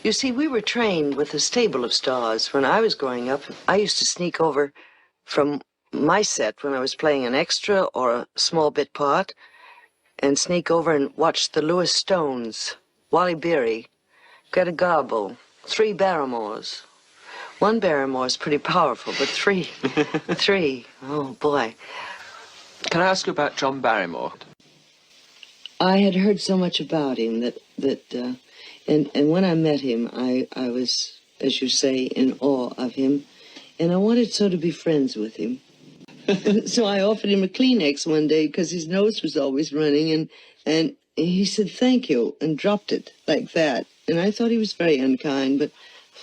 You see, we were trained with a stable of stars. When I was growing up, I used to sneak over from my set when I was playing an extra or a small bit part and sneak over and watch the Lewis Stones, Wallace Beery, Greta Garbo, 3 Barrymores. 1 Barrymore is pretty powerful, but 3, 3, oh boy. Can I ask you about John Barrymore? I had heard so much about him and when I met him, I was, as you say, in awe of him, and I wanted so to be friends with him. So I offered him a Kleenex one day because his nose was always running, and he said thank you and dropped it like that. And I thought he was very unkind, but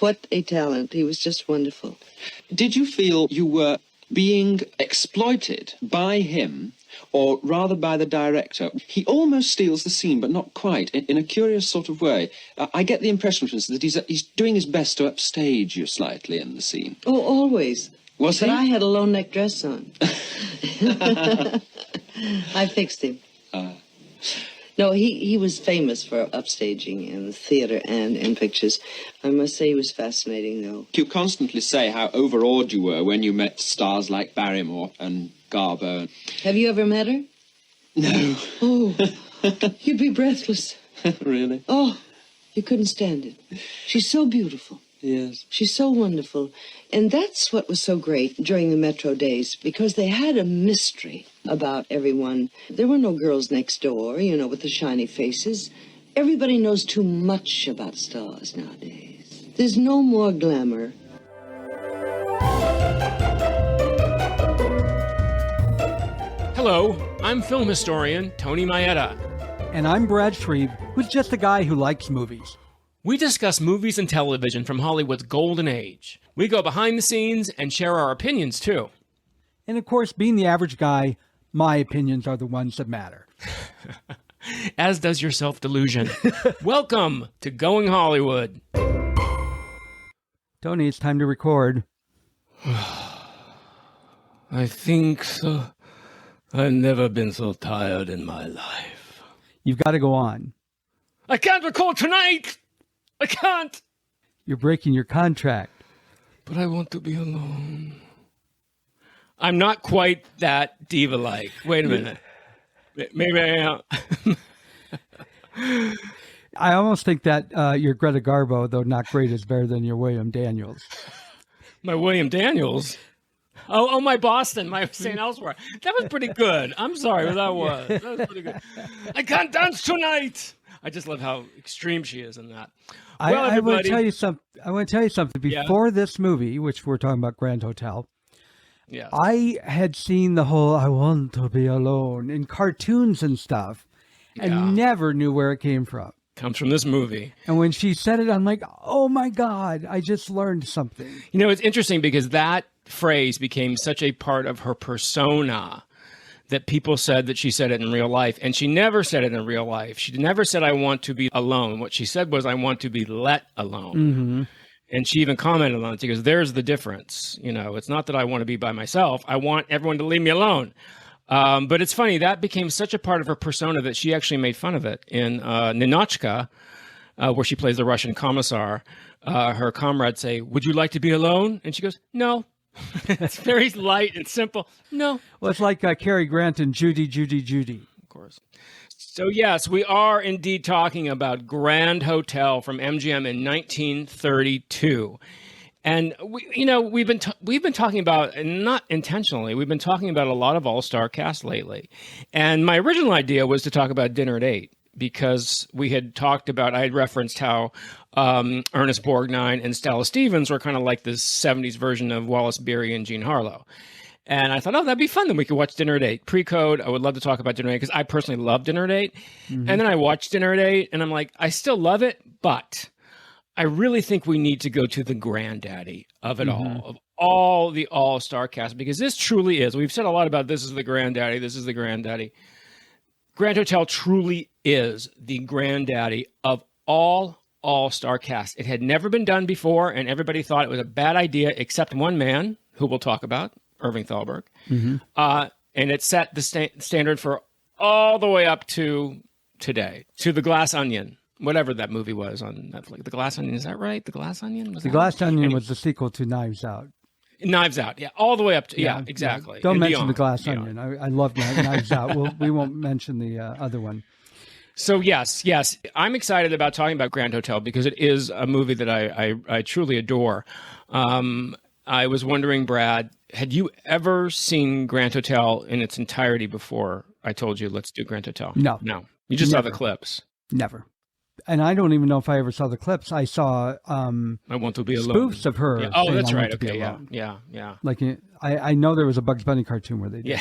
what a talent. He was just wonderful. Did you feel you were being exploited by him, or rather by the director? He almost steals the scene, but not quite, in a curious sort of way. I get the impression, for instance, that he's doing his best to upstage you slightly in the scene. Oh, always. Was but he? I had a low neck dress on. I fixed him. No, he was famous for upstaging in theater and in pictures. I must say he was fascinating, though. You constantly say how overawed you were when you met stars like Barrymore and Garbo. Have you ever met her? No. Oh, you'd be breathless. Really? Oh, you couldn't stand it. She's so beautiful. Yes. She's so wonderful. And that's what was so great during the Metro days, because they had a mystery about everyone. There were no girls next door, you know, with the shiny faces. Everybody knows too much about stars nowadays. There's no more glamour. Hello, I'm film historian Tony Maeda. And I'm Brad Shreve, who's just a guy who likes movies. We discuss movies and television from Hollywood's golden age. We go behind the scenes and share our opinions, too. And of course, being the average guy, my opinions are the ones that matter. As does your self-delusion. Welcome to Going Hollywood. Tony, it's time to record. I think so. I've never been so tired in my life. You've got to go on. I can't record tonight! I can't! You're breaking your contract. But I want to be alone. I'm not quite that diva-like. Wait a minute. Maybe I am. I almost think that your Greta Garbo, though not great, is better than your William Daniels. My William Daniels? Oh, my Boston, my St. Elsewhere. That was pretty good. I'm sorry, but that was pretty good. I can't dance tonight. I just love how extreme she is in that. Well, I want to tell you something. Before this movie, which we're talking about, Grand Hotel, yes. I had seen the whole "I want to be alone" in cartoons and stuff, and never knew where it came from. Comes from this movie. And when she said it, I'm like, oh my God, I just learned something. You know, it's interesting because that phrase became such a part of her persona that people said that she said it in real life. And she never said it in real life. She never said, I want to be alone. What she said was, I want to be let alone. Mm-hmm. And she even commented on it. She goes, there's the difference. You know, it's not that I want to be by myself. I want everyone to leave me alone. But it's funny, that became such a part of her persona that she actually made fun of it. In Ninotchka, where she plays the Russian commissar, her comrades say, would you like to be alone? And she goes, no. It's very light and simple. No. Well, it's like Cary Grant and Judy. Of course. So, yes, we are indeed talking about Grand Hotel from MGM in 1932. And we've been talking about, and not intentionally, we've been talking about a lot of all-star cast lately. And my original idea was to talk about Dinner at 8, because we had talked about, I had referenced how Ernest Borgnine and Stella Stevens were kind of like this 70s version of Wallace Beery and Jean Harlow. And I thought, oh, that'd be fun. Then we could watch Dinner at 8. Pre-code, I would love to talk about Dinner at 8 because I personally love Dinner at 8. Mm-hmm. And then I watched Dinner at 8 and I'm like, I still love it, but I really think we need to go to the granddaddy of it all, of all the all-star cast, because this truly is. We've said a lot about this is the granddaddy, this is the granddaddy. Grand Hotel truly is the granddaddy of all-star cast. It had never been done before, and everybody thought it was a bad idea, except one man, who we'll talk about, Irving Thalberg. Mm-hmm. And it set the standard for all the way up to today, to The Glass Onion. whatever that movie was on Netflix. The Glass Onion, is that right? The Glass Onion? The Glass Onion was the sequel to Knives Out. Knives Out, yeah, all the way up to, yeah exactly. Yeah. Don't and mention beyond, The Glass Onion. I love Knives Out. We won't mention the other one. So yes, I'm excited about talking about Grand Hotel because it is a movie that I truly adore. I was wondering, Brad, had you ever seen Grand Hotel in its entirety before I told you let's do Grand Hotel? No. You just Never. saw the clips. Never. And I don't even know if I ever saw the clips. I saw I Want to Be Alone. spoofs of her. Yeah. Oh, saying, that's "I want right. to be Okay, alone." yeah. Like I know there was a Bugs Bunny cartoon where they did. Yeah.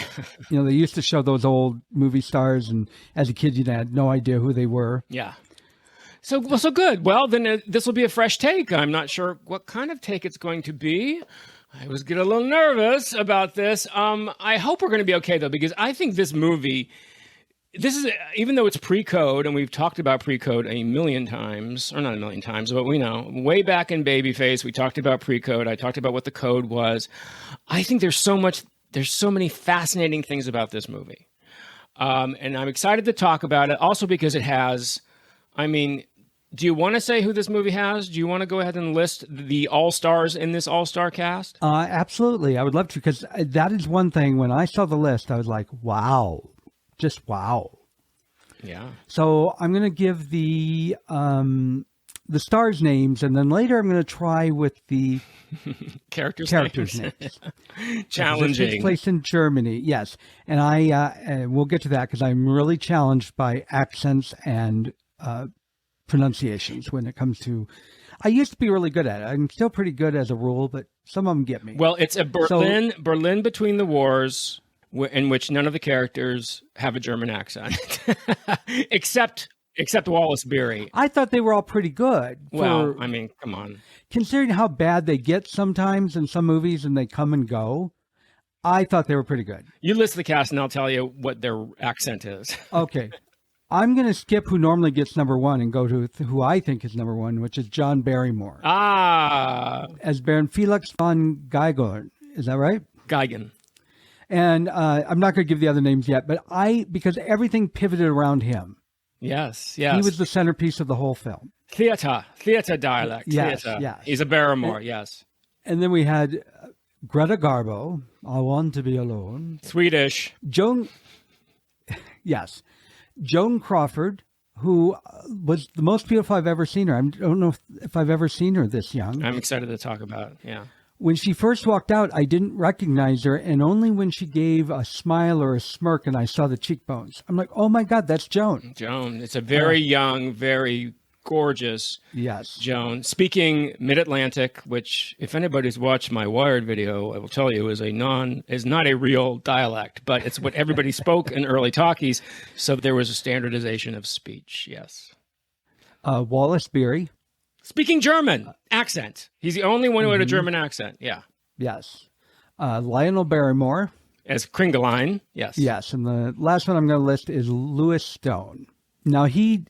You know, they used to show those old movie stars, and as a kid, you had no idea who they were. Yeah. So good. Well, then this will be a fresh take. I'm not sure what kind of take it's going to be. I was getting a little nervous about this. I hope we're going to be okay, though, because I think this movie, even though it's pre-code, and we've talked about pre-code a million times, or not a million times, but we know, way back in Babyface, we talked about pre-code. I talked about what the code was. I think there's so many fascinating things about this movie. And I'm excited to talk about it, also because it has, do you want to say who this movie has? Do you want to go ahead and list the all-stars in this all-star cast? Absolutely. I would love to, because that is one thing. When I saw the list, I was like, wow. Just wow. Yeah. So I'm going to give the stars' names, and then later I'm going to try with the characters' names. Challenging. This takes place in Germany, yes. And we'll get to that because I'm really challenged by accents and pronunciations when it comes to. I used to be really good at it. I'm still pretty good as a rule, but some of them get me. Well, it's a Berlin between the wars, in which none of the characters have a German accent, except Wallace Beery. I thought they were all pretty good. Well, come on. Considering how bad they get sometimes in some movies and they come and go, I thought they were pretty good. You list the cast and I'll tell you what their accent is. Okay. I'm going to skip who normally gets number one and go to who I think is number one, which is Joan Barrymore. As Baron Felix von Geigen. Is that right? Geigen. And I'm not going to give the other names yet, but because everything pivoted around him. Yes. He was the centerpiece of the whole film. Theater dialect. Yes, theater. yes. He's a Barrymore, yes. And then we had Greta Garbo, I Want to Be Alone. Swedish. Joan Crawford, who was the most beautiful I've ever seen her. I don't know if I've ever seen her this young. I'm excited to talk about it, yeah. When she first walked out, I didn't recognize her, and only when she gave a smile or a smirk and I saw the cheekbones. I'm like, oh my God, that's Joan. Joan. It's a very young, very gorgeous Joan. Speaking Mid-Atlantic, which if anybody's watched my Wired video, I will tell you is not a real dialect, but it's what everybody spoke in early talkies. So there was a standardization of speech, yes. Wallace Beery. Speaking German accent. He's the only one who had a German accent. Yeah. Yes. Lionel Barrymore. As Kringeline. Yes. Yes. And the last one I'm going to list is Louis Stone. Now his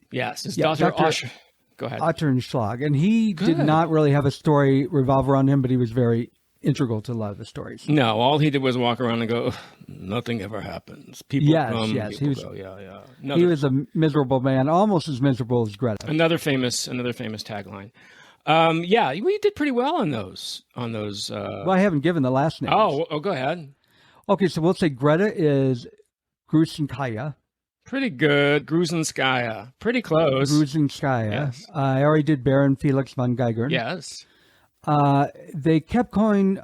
daughter Usher. Go ahead. Otterschlag. And he did not really have a story revolve around him, but he was very integral to a lot of the stories. No, all he did was walk around and go, nothing ever happens. People come, people go. Yeah. He was a miserable man, almost as miserable as Greta. Another famous tagline. We did pretty well on those. Well, I haven't given the last names. Oh, go ahead. Okay, so we'll say Greta is Grusinskaya. Pretty good. Grusinskaya. Pretty close. Grusinskaya. Yes. I already did Baron Felix von Geigen. Yes. They kept calling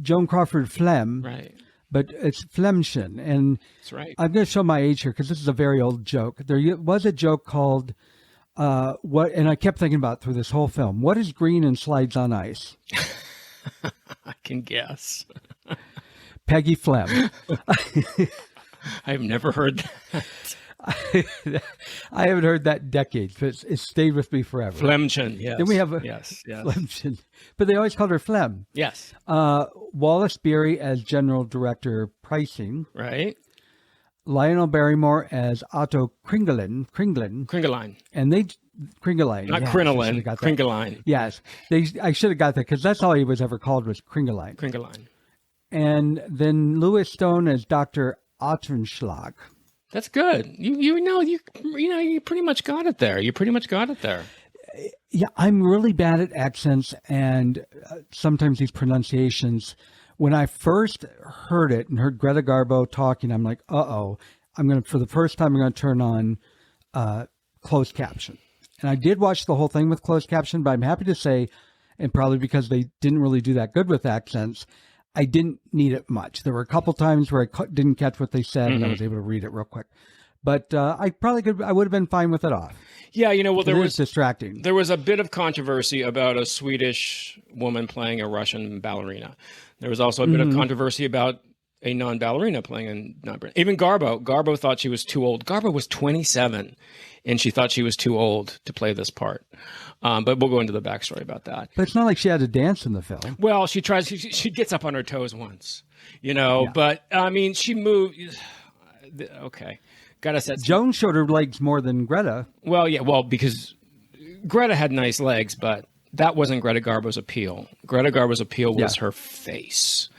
Joan Crawford Flem. Right. But it's Flemchen. And that's right. I'm going to show my age here because this is a very old joke. There was a joke called, and I kept thinking about it through this whole film. What is green and slides on ice? I can guess. Peggy Flem. I've never heard that. I haven't heard that in decades, but it's stayed with me forever. Flemchen, yes. Then we have yes. Flemchen, but they always called her Flem. Yes. Wallace Beery as General Director Pricing. Right. Lionel Barrymore as Otto Kringeline. And they Kringeline. Not Crinoline. Kringeline. Yes. I should have got that because that's all he was ever called was Kringeline. And then Louis Stone as Dr. Otterschlag. That's good. You pretty much got it there. You pretty much got it there. Yeah, I'm really bad at accents and sometimes these pronunciations. When I first heard it and heard Greta Garbo talking, I'm like, uh-oh, for the first time, I'm going to turn on closed caption. And I did watch the whole thing with closed caption, but I'm happy to say, and probably because they didn't really do that good with accents, I didn't need it much. There were a couple times where I didn't catch what they said, and I was able to read it real quick. But I would have been fine with it off. Yeah, there was distracting. There was a bit of controversy about a Swedish woman playing a Russian ballerina. There was also a bit of controversy about a non-ballerina playing a non-ballerina. Even Garbo. Garbo thought she was too old. Garbo was 27, and she thought she was too old to play this part. But we'll go into the backstory about that. But it's not like she had to dance in the film. Well, she tries. She gets up on her toes once, Yeah. But I mean, she moved. Okay, gotta set. Joan showed her legs more than Greta. Well, yeah. Well, because Greta had nice legs, but that wasn't Greta Garbo's appeal. Greta Garbo's appeal was her face.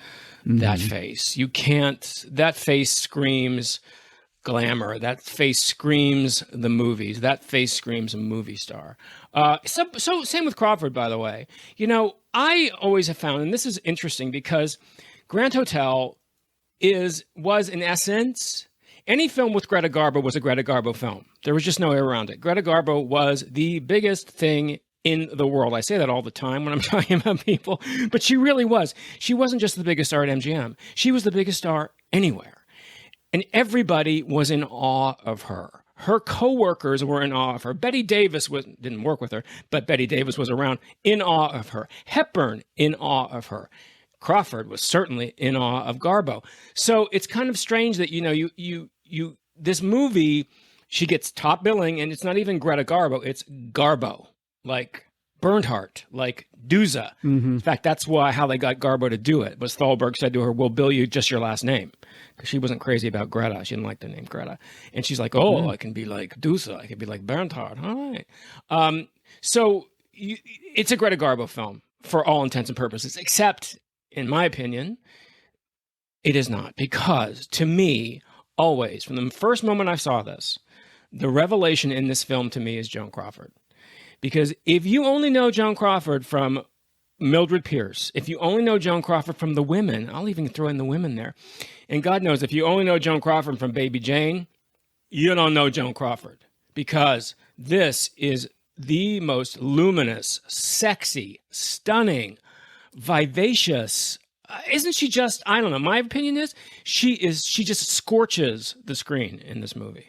That face. You can't. That face screams glamour. That face screams the movies. That face screams a movie star. So same with Crawford, by the way. I always have found, and this is interesting because Grand Hotel was in essence, any film with Greta Garbo was a Greta Garbo film. There was just no way around it. Greta Garbo was the biggest thing in the world. I say that all the time when I'm talking about people, but she really was. She wasn't just the biggest star at MGM. She was the biggest star anywhere. And everybody was in awe of her. Her co-workers were in awe of her. Betty Davis didn't work with her, but Betty Davis was around in awe of her. Hepburn in awe of her. Crawford was certainly in awe of Garbo. So it's kind of strange that, this movie, she gets top billing, and it's not even Greta Garbo, it's Garbo, like Bernhardt, like Duza. In fact, that's how they got Garbo to do it. But Thalberg said to her, "We'll bill you just your last name," because she wasn't crazy about Greta. She didn't like the name Greta, and she's like, "Oh, I can be like Duza. I can be like Bernhardt. All right." It's a Greta Garbo film for all intents and purposes, except, in my opinion, it is not, because to me, always from the first moment I saw this, the revelation in this film to me is Joan Crawford. Because if you only know Joan Crawford from Mildred Pierce, if you only know Joan Crawford from The Women, I'll even throw in The Women there. And God knows, if you only know Joan Crawford from Baby Jane, you don't know Joan Crawford. Because this is the most luminous, sexy, stunning, vivacious. Isn't she just, I don't know, my opinion is, she just scorches the screen in this movie.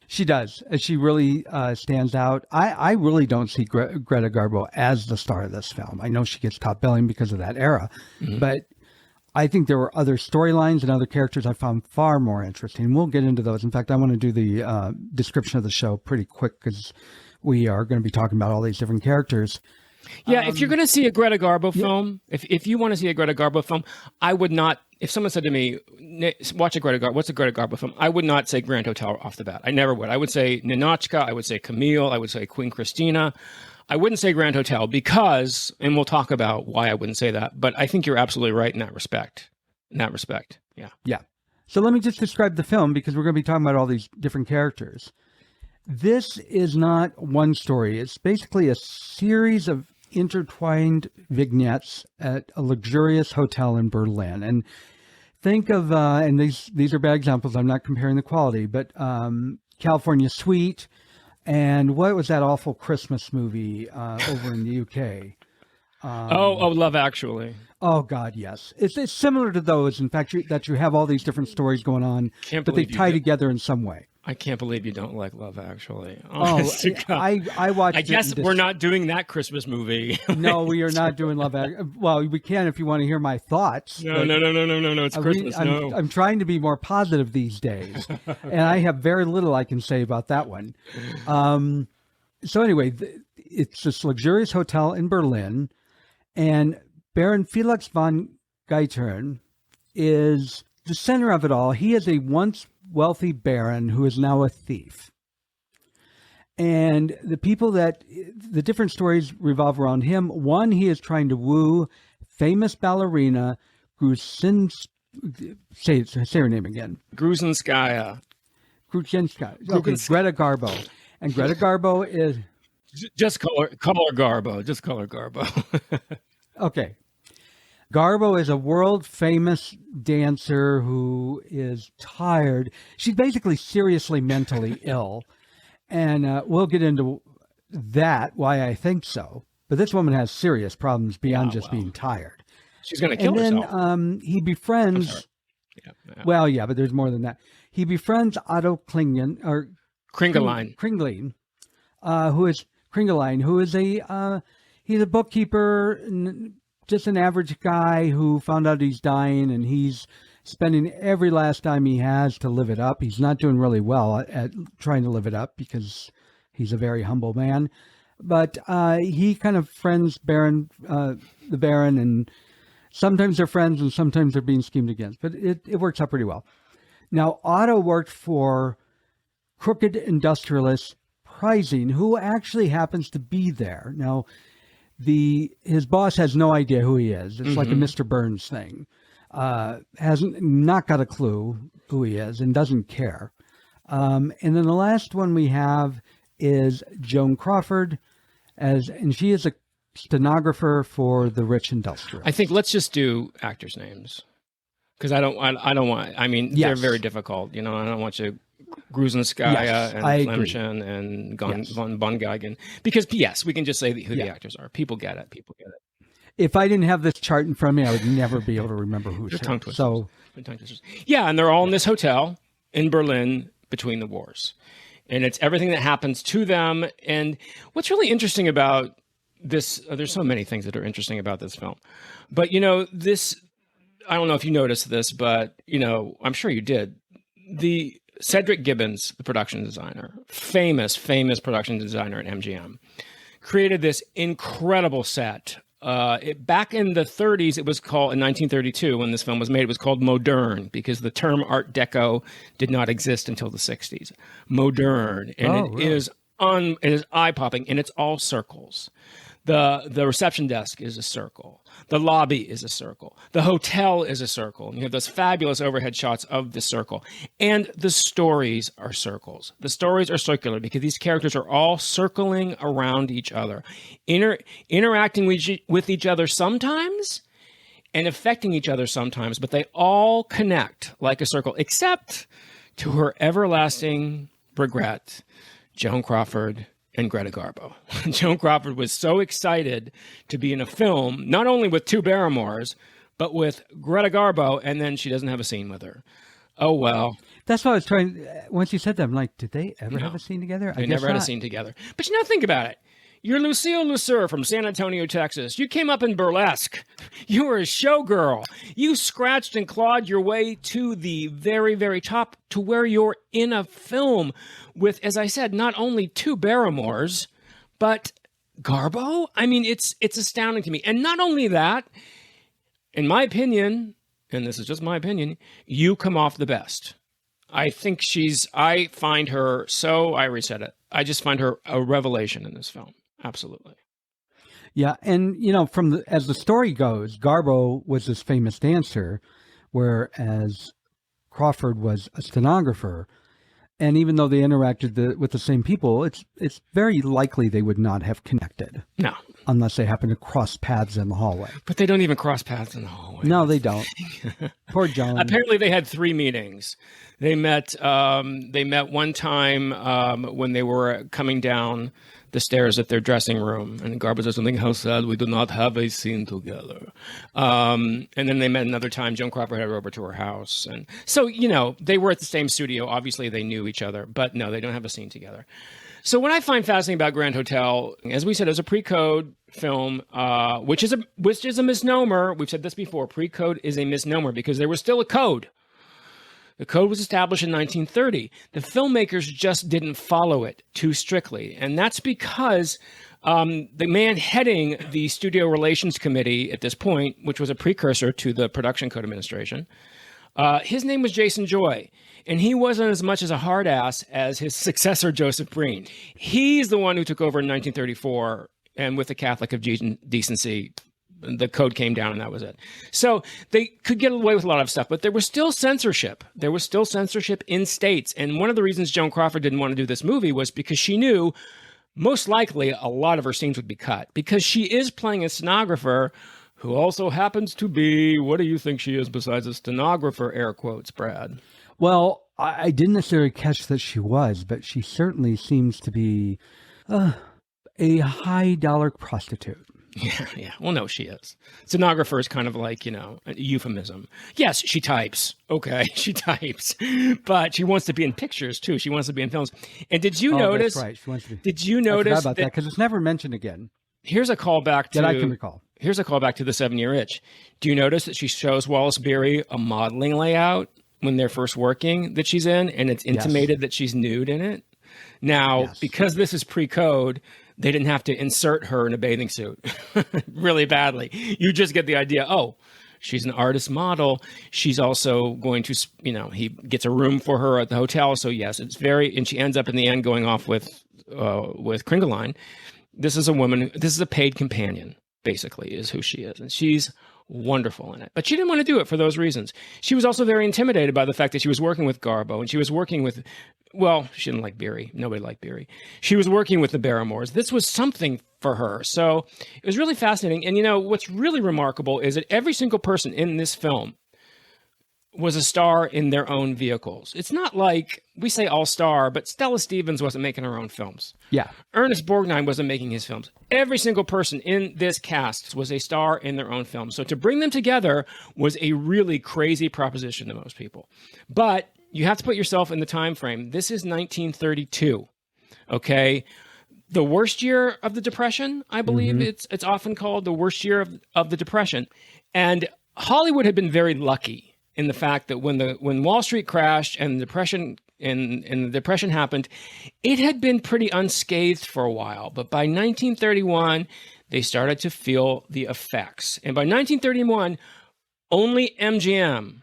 She does. She really stands out. I really don't see Greta Garbo as the star of this film. I know she gets top billing because of that era, but I think there were other storylines and other characters I found far more interesting. We'll get into those. In fact, I want to do the description of the show pretty quick because we are going to be talking about all these different characters. Yeah, if you're going to see a Greta Garbo film, if you want to see a Greta Garbo film, I would not, if someone said to me, what's a Greta Garbo film? I would not say Grand Hotel off the bat. I never would. I would say Ninotchka, I would say Camille, I would say Queen Christina. I wouldn't say Grand Hotel because, and we'll talk about why I wouldn't say that, but I think you're absolutely right in that respect. Yeah. Yeah. So let me just describe the film because we're going to be talking about all these different characters. This is not one story. It's basically a series of intertwined vignettes at a luxurious hotel in Berlin. And think of, and these are bad examples, I'm not comparing the quality, but California Suite, and what was that awful Christmas movie over in the UK? Love Actually. Oh, God, yes. It's similar to those, in fact, that you have all these different stories going on, but they tie together in some way. I can't believe you don't like Love Actually. I watched it. I guess we're not doing that Christmas movie. No, we are not doing Love Actually. Well, we can if you want to hear my thoughts. No. It's Christmas. I'm trying to be more positive these days, and I have very little I can say about that one. So anyway, it's this luxurious hotel in Berlin, and Baron Felix von Geitern is the center of it all. He is a once wealthy baron who is now a thief. And the different stories revolve around him. One, he is trying to woo famous ballerina say her name again. Gruzinskaya. Krushenska. Okay, Greta Garbo. And Greta Garbo is... Just color Garbo. Just color Garbo. Okay. Garbo is a world-famous dancer who is tired. She's basically seriously mentally ill. And we'll get into that, why I think so. But this woman has serious problems beyond just being tired. She's going to kill herself. And then he befriends... Yeah. Well, yeah, but there's more than that. He befriends Otto Klingeline, who is he's a bookkeeper, just an average guy who found out he's dying, and he's spending every last dime he has to live it up. He's not doing really well at trying to live it up because he's a very humble man. But he kind of friends the Baron, and sometimes they're friends and sometimes they're being schemed against. But it works out pretty well. Now, Otto worked for crooked industrialist Pricing, who actually happens to be there. Now, his boss has no idea who he is. It's like a Mr. Burns thing. Hasn't not got a clue who he is and doesn't care. And then the last one we have is Joan Crawford, and she is a stenographer for the rich industrial. I think let's just do actors' names, because I don't want. I mean, they're very difficult. I don't want you Gruzenskaya and Flemschen and von Geigen, because we can just say who the actors are. People get it. If I didn't have this chart in front of me, I would never be able to remember who's who. Tongue twisters. Yeah, and they're all in this hotel in Berlin between the wars, and it's everything that happens to them. And what's really interesting about this, there's so many things that are interesting about this film, but this, I don't know if you noticed this, but I'm sure you did. The Cedric Gibbons, the production designer, famous production designer at MGM, created this incredible set. Back in the 30s, it was called, in 1932, when this film was made, it was called Moderne, because the term Art Deco did not exist until the 60s. Moderne. And it is eye-popping, and it's all circles. The reception desk is a circle. The lobby is a circle. The hotel is a circle. And you have those fabulous overhead shots of the circle. And the stories are circles. The stories are circular because these characters are all circling around each other, interacting with each other sometimes and affecting each other sometimes, but they all connect like a circle, except to her everlasting regret, Joan Crawford and Greta Garbo. Joan Crawford was so excited to be in a film, not only with two Barrymores, but with Greta Garbo, and then she doesn't have a scene with her. Oh, well. That's what I was trying, once you said that, I'm like, did they ever have a scene together? They never had a scene together. But think about it. You're Lucille Lusser from San Antonio, Texas. You came up in burlesque. You were a showgirl. You scratched and clawed your way to the very, very top, to where you're in a film with, as I said, not only two Barrymores, but Garbo. I mean, it's astounding to me. And not only that, in my opinion, and this is just my opinion, you come off the best. I think I find her so, I already said it, I just find her a revelation in this film. Absolutely. Yeah, and as the story goes, Garbo was this famous dancer, whereas Crawford was a stenographer. And even though they interacted with the same people, it's very likely they would not have connected. No. Unless they happen to cross paths in the hallway. But they don't even cross paths in the hallway. No, they don't. Poor Joan. Apparently they had 3 meetings. They met one time when they were coming down the stairs at their dressing room, and Garbo said something, how sad we do not have a scene together. And then they met another time. Joan Crawford had her over to her house. And so, they were at the same studio. Obviously, they knew each other, but no, they don't have a scene together. So what I find fascinating about Grand Hotel, as we said, is a pre-code film, which is a misnomer. We've said this before. Pre-code is a misnomer because there was still a code. The code was established in 1930. The filmmakers just didn't follow it too strictly. And that's because the man heading the Studio Relations Committee at this point, which was a precursor to the Production Code Administration, his name was Jason Joy. And he wasn't as much as a hard ass as his successor, Joseph Breen. He's the one who took over in 1934 and with the Catholic of Decency the code came down and that was it. So they could get away with a lot of stuff, but there was still censorship. There was still censorship in states. And one of the reasons Joan Crawford didn't want to do this movie was because she knew most likely a lot of her scenes would be cut, because she is playing a stenographer who also happens to be, what do you think she is besides a stenographer, air quotes, Brad? Well, I didn't necessarily catch that she was, but she certainly seems to be a high-dollar prostitute. Yeah. Well, no, she is. Stenographer is kind of like, a euphemism. Yes, she types. Okay, she types. But she wants to be in pictures, too. She wants to be in films. And did you notice? That's right. She wants to be. Did you notice? I forgot about that because it's never mentioned again. Here's a callback to. That I can recall. Here's a callback to the 7-Year Itch. Do you notice that she shows Wallace Beery a modeling layout when they're first working that she's in, and it's intimated that she's nude in it? Now, because this is pre-code, they didn't have to insert her in a bathing suit really badly. You just get the idea, oh, she's an artist model. She's also going to, he gets a room for her at the hotel. So yes, and she ends up in the end going off with Kringeline. This is a paid companion, basically, is who she is. And she's wonderful in it. But she didn't want to do it for those reasons. She was also very intimidated by the fact that she was working with Garbo, and she was working with, she didn't like Beery. Nobody liked Beery. She was working with the Barrymores. This was something for her. So it was really fascinating. And what's really remarkable is that every single person in this film was a star in their own vehicles. It's not like we say all star, but Stella Stevens wasn't making her own films. Yeah. Ernest Borgnine wasn't making his films. Every single person in this cast was a star in their own film. So to bring them together was a really crazy proposition to most people. But you have to put yourself in the time frame. This is 1932. Okay. The worst year of the Depression, I believe it's often called the worst year of the Depression. And Hollywood had been very lucky in the fact that when Wall Street crashed and the Depression the Depression happened, it had been pretty unscathed for a while. But by 1931, they started to feel the effects. And by 1931, only MGM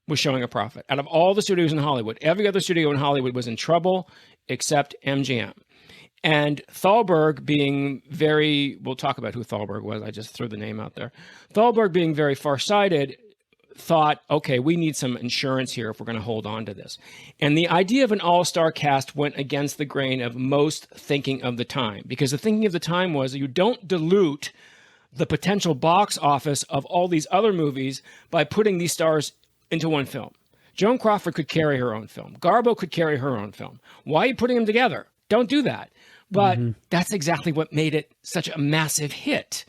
was showing a profit. Out of all the studios in Hollywood, every other studio in Hollywood was in trouble except MGM. And Thalberg being we'll talk about who Thalberg was. I just threw the name out there. Thalberg being very farsighted, thought, okay, we need some insurance here if we're going to hold on to this. And the idea of an all-star cast went against the grain of most thinking of the time, because the thinking of the time was you don't dilute the potential box office of all these other movies by putting these stars into one film. Joan Crawford could carry her own film. Garbo could carry her own film. Why are you putting them together? Don't do that. But that's exactly what made it such a massive hit.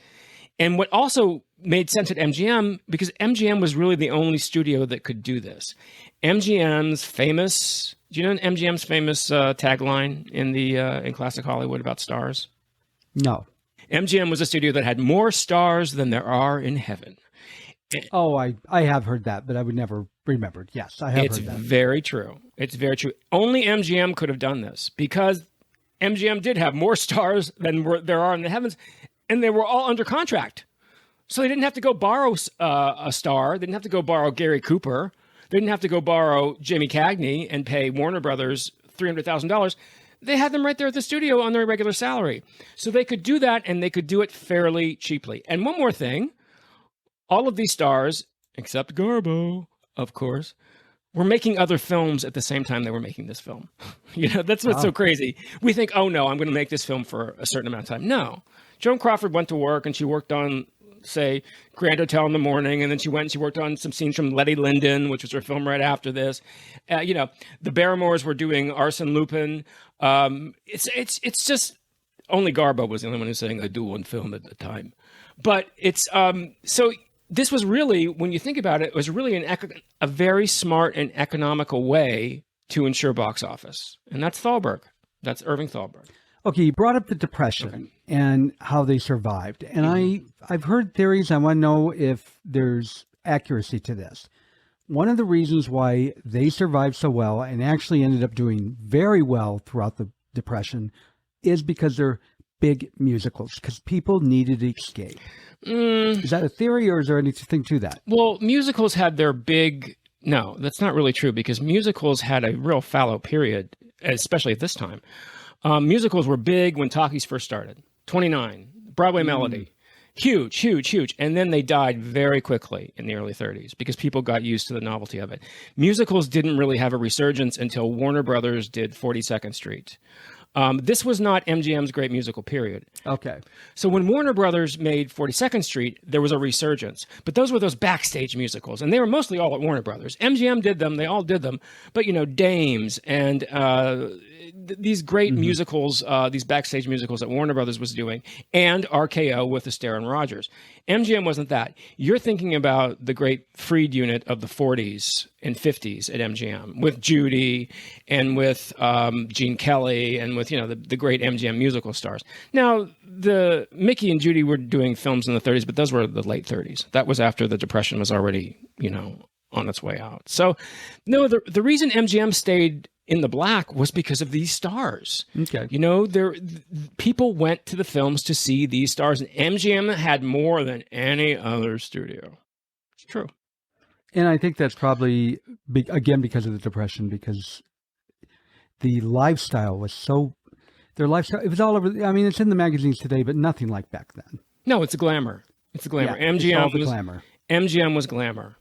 And what also made sense at MGM, because MGM was really the only studio that could do this. MGM's famous, do you know MGM's famous tagline in classic Hollywood about stars? No. MGM was a studio that had more stars than there are in heaven. Oh, I have heard that, but I would never remembered. Yes, I have heard that. It's very true. It's very true. Only MGM could have done this because MGM did have more stars than there are in the heavens, and they were all under contract. So they didn't have to go borrow a star. They didn't have to go borrow Gary Cooper. They didn't have to go borrow Jamie Cagney and pay Warner Brothers $300,000. They had them right there at the studio on their regular salary. So they could do that, and they could do it fairly cheaply. And one more thing, all of these stars, except Garbo, of course, were making other films at the same time they were making this film. That's what's so crazy. We think, oh no, I'm going to make this film for a certain amount of time. No. Joan Crawford went to work, and she worked on, say, Grand Hotel in the Morning, and then she went and she worked on some scenes from Letty Linden, which was her film right after this. The Barrymores were doing Arsène Lupin. It's just only Garbo was the only one who's saying I do one film at a time. But it's so this was really, when you think about it, it was really a very smart and economical way to ensure box office, and that's Thalberg. That's Irving Thalberg. Okay, you brought up the Depression and how they survived. And I've heard theories. I want to know if there's accuracy to this. One of the reasons why they survived so well and actually ended up doing very well throughout the Depression is because they're big musicals, because people needed to escape. Is that a theory, or is there anything to that? Well, musicals had their big... No, that's not really true, because musicals had a real fallow period, especially at this time. Musicals were big when talkies first started. 29, Broadway Melody. Huge, huge, huge. And then they died very quickly in the early 30s because people got used to the novelty of it. Musicals didn't really have a resurgence until Warner Brothers did 42nd Street. This was not MGM's great musical period. Okay. So when Warner Brothers made 42nd Street, there was a resurgence. But those were those backstage musicals, and they were mostly all at Warner Brothers. MGM did them, they all did them. But, Dames and these great musicals, these backstage musicals that Warner Brothers was doing, and RKO with Astaire and Rogers. MGM wasn't that. You're thinking about the great Freed unit of the 40s and 50s at MGM with Judy and with Gene Kelly and with, the great MGM musical stars. Now, the Mickey and Judy were doing films in the 30s, but those were the late 30s. That was after the Depression was already, on its way out. So, no, the reason MGM stayed in the black was because of these stars. Okay. People went to the films to see these stars, and MGM had more than any other studio. It's true. And I think that's probably, again, because of the Depression, because the lifestyle was their lifestyle, it was all over. I mean, it's in the magazines today, but nothing like back then. No, it's a glamour. It's a glamour. Yeah, MGM was glamour. MGM was glamour.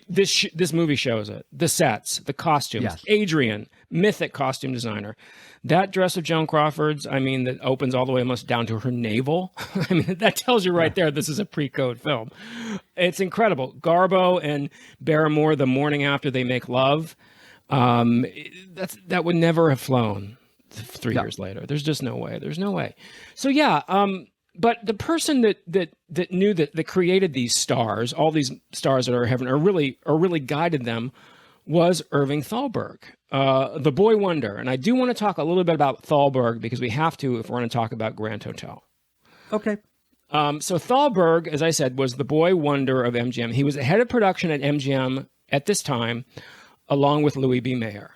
This movie shows it. The sets, the costumes. Yes. Adrian, mythic costume designer. That dress of Joan Crawford's, that opens all the way almost down to her navel. That tells you right there this is a pre-code film. It's incredible. Garbo and Barrymore the morning after they make love. That would never have flown 3 years later. There's just no way. There's no way. So yeah, but the person that knew that created these stars, all these stars that are in heaven, or really guided them, was Irving Thalberg, the boy wonder. And I do want to talk a little bit about Thalberg because we have to if we're going to talk about Grand Hotel. Okay. So Thalberg, as I said, was the boy wonder of MGM. He was the head of production at MGM at this time, along with Louis B. Mayer,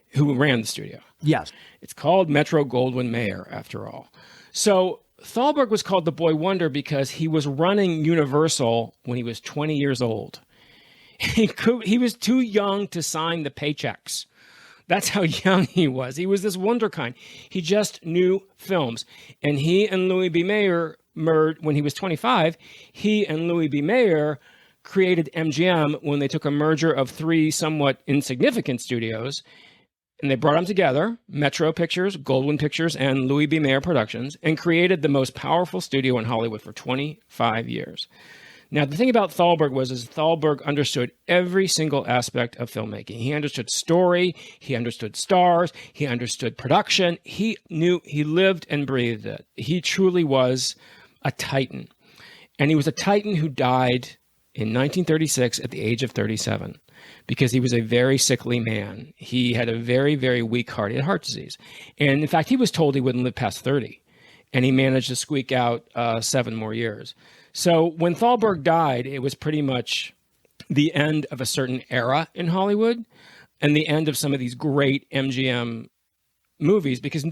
who ran the studio. Yes. It's called Metro-Goldwyn-Mayer, after all. So Thalberg was called the boy wonder because he was running Universal when he was 20 years old. He was too young to sign the paychecks. That's how young he was. He was this wonderkind. He just knew films. And he and Louis B. Mayer merged when he was 25. He and Louis B. Mayer created MGM when they took a merger of three somewhat insignificant studios. And they brought them together, Metro Pictures, Goldwyn Pictures, and Louis B. Mayer Productions, and created the most powerful studio in Hollywood for 25 years. Now, the thing about Thalberg was Thalberg understood every single aspect of filmmaking. He understood story, he understood stars, he understood production. He lived and breathed it. He truly was a titan. And he was a titan who died in 1936 at the age of 37. Because he was a very sickly man. He had a very, very weak heart. He had heart disease. And in fact, he was told he wouldn't live past 30. And he managed to squeak out 7 more years. So when Thalberg died, it was pretty much the end of a certain era in Hollywood and the end of some of these great MGM movies because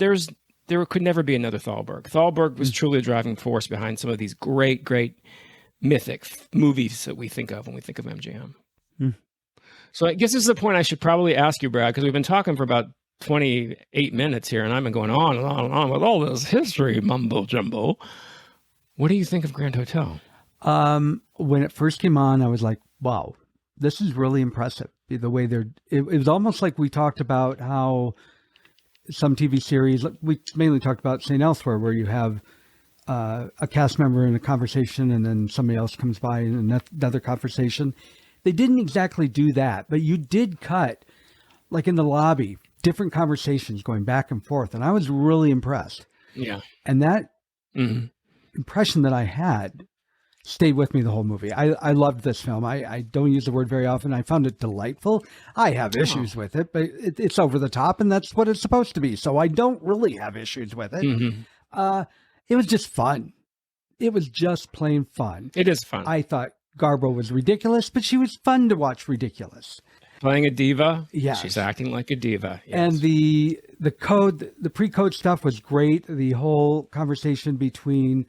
there could never be another Thalberg. Thalberg was truly a driving force behind some of these great, great mythic movies that we think of when we think of MGM. So I guess this is the point I should probably ask you, Brad, because we've been talking for about 28 minutes here, and I've been going on and on and on with all this history mumbo jumbo. What do you think of Grand Hotel? When it first came on, I was like, wow, this is really impressive. The way it was almost like we talked about how some TV series, we mainly talked about St. Elsewhere, where you have a cast member in a conversation and then somebody else comes by in another conversation. They didn't exactly do that, but you did cut, like in the lobby, different conversations going back and forth. And I was really impressed. Yeah. And that impression that I had stayed with me the whole movie. I loved this film. I don't use the word very often. I found it delightful. I have issues with it, but it's over the top, and that's what it's supposed to be. So I don't really have issues with it. It was just fun. It was just plain fun. It is fun. I thought Garbo was ridiculous, but she was fun to watch ridiculous. Playing a diva. Yes. She's acting like a diva. Yes. And the pre-code stuff was great. The whole conversation between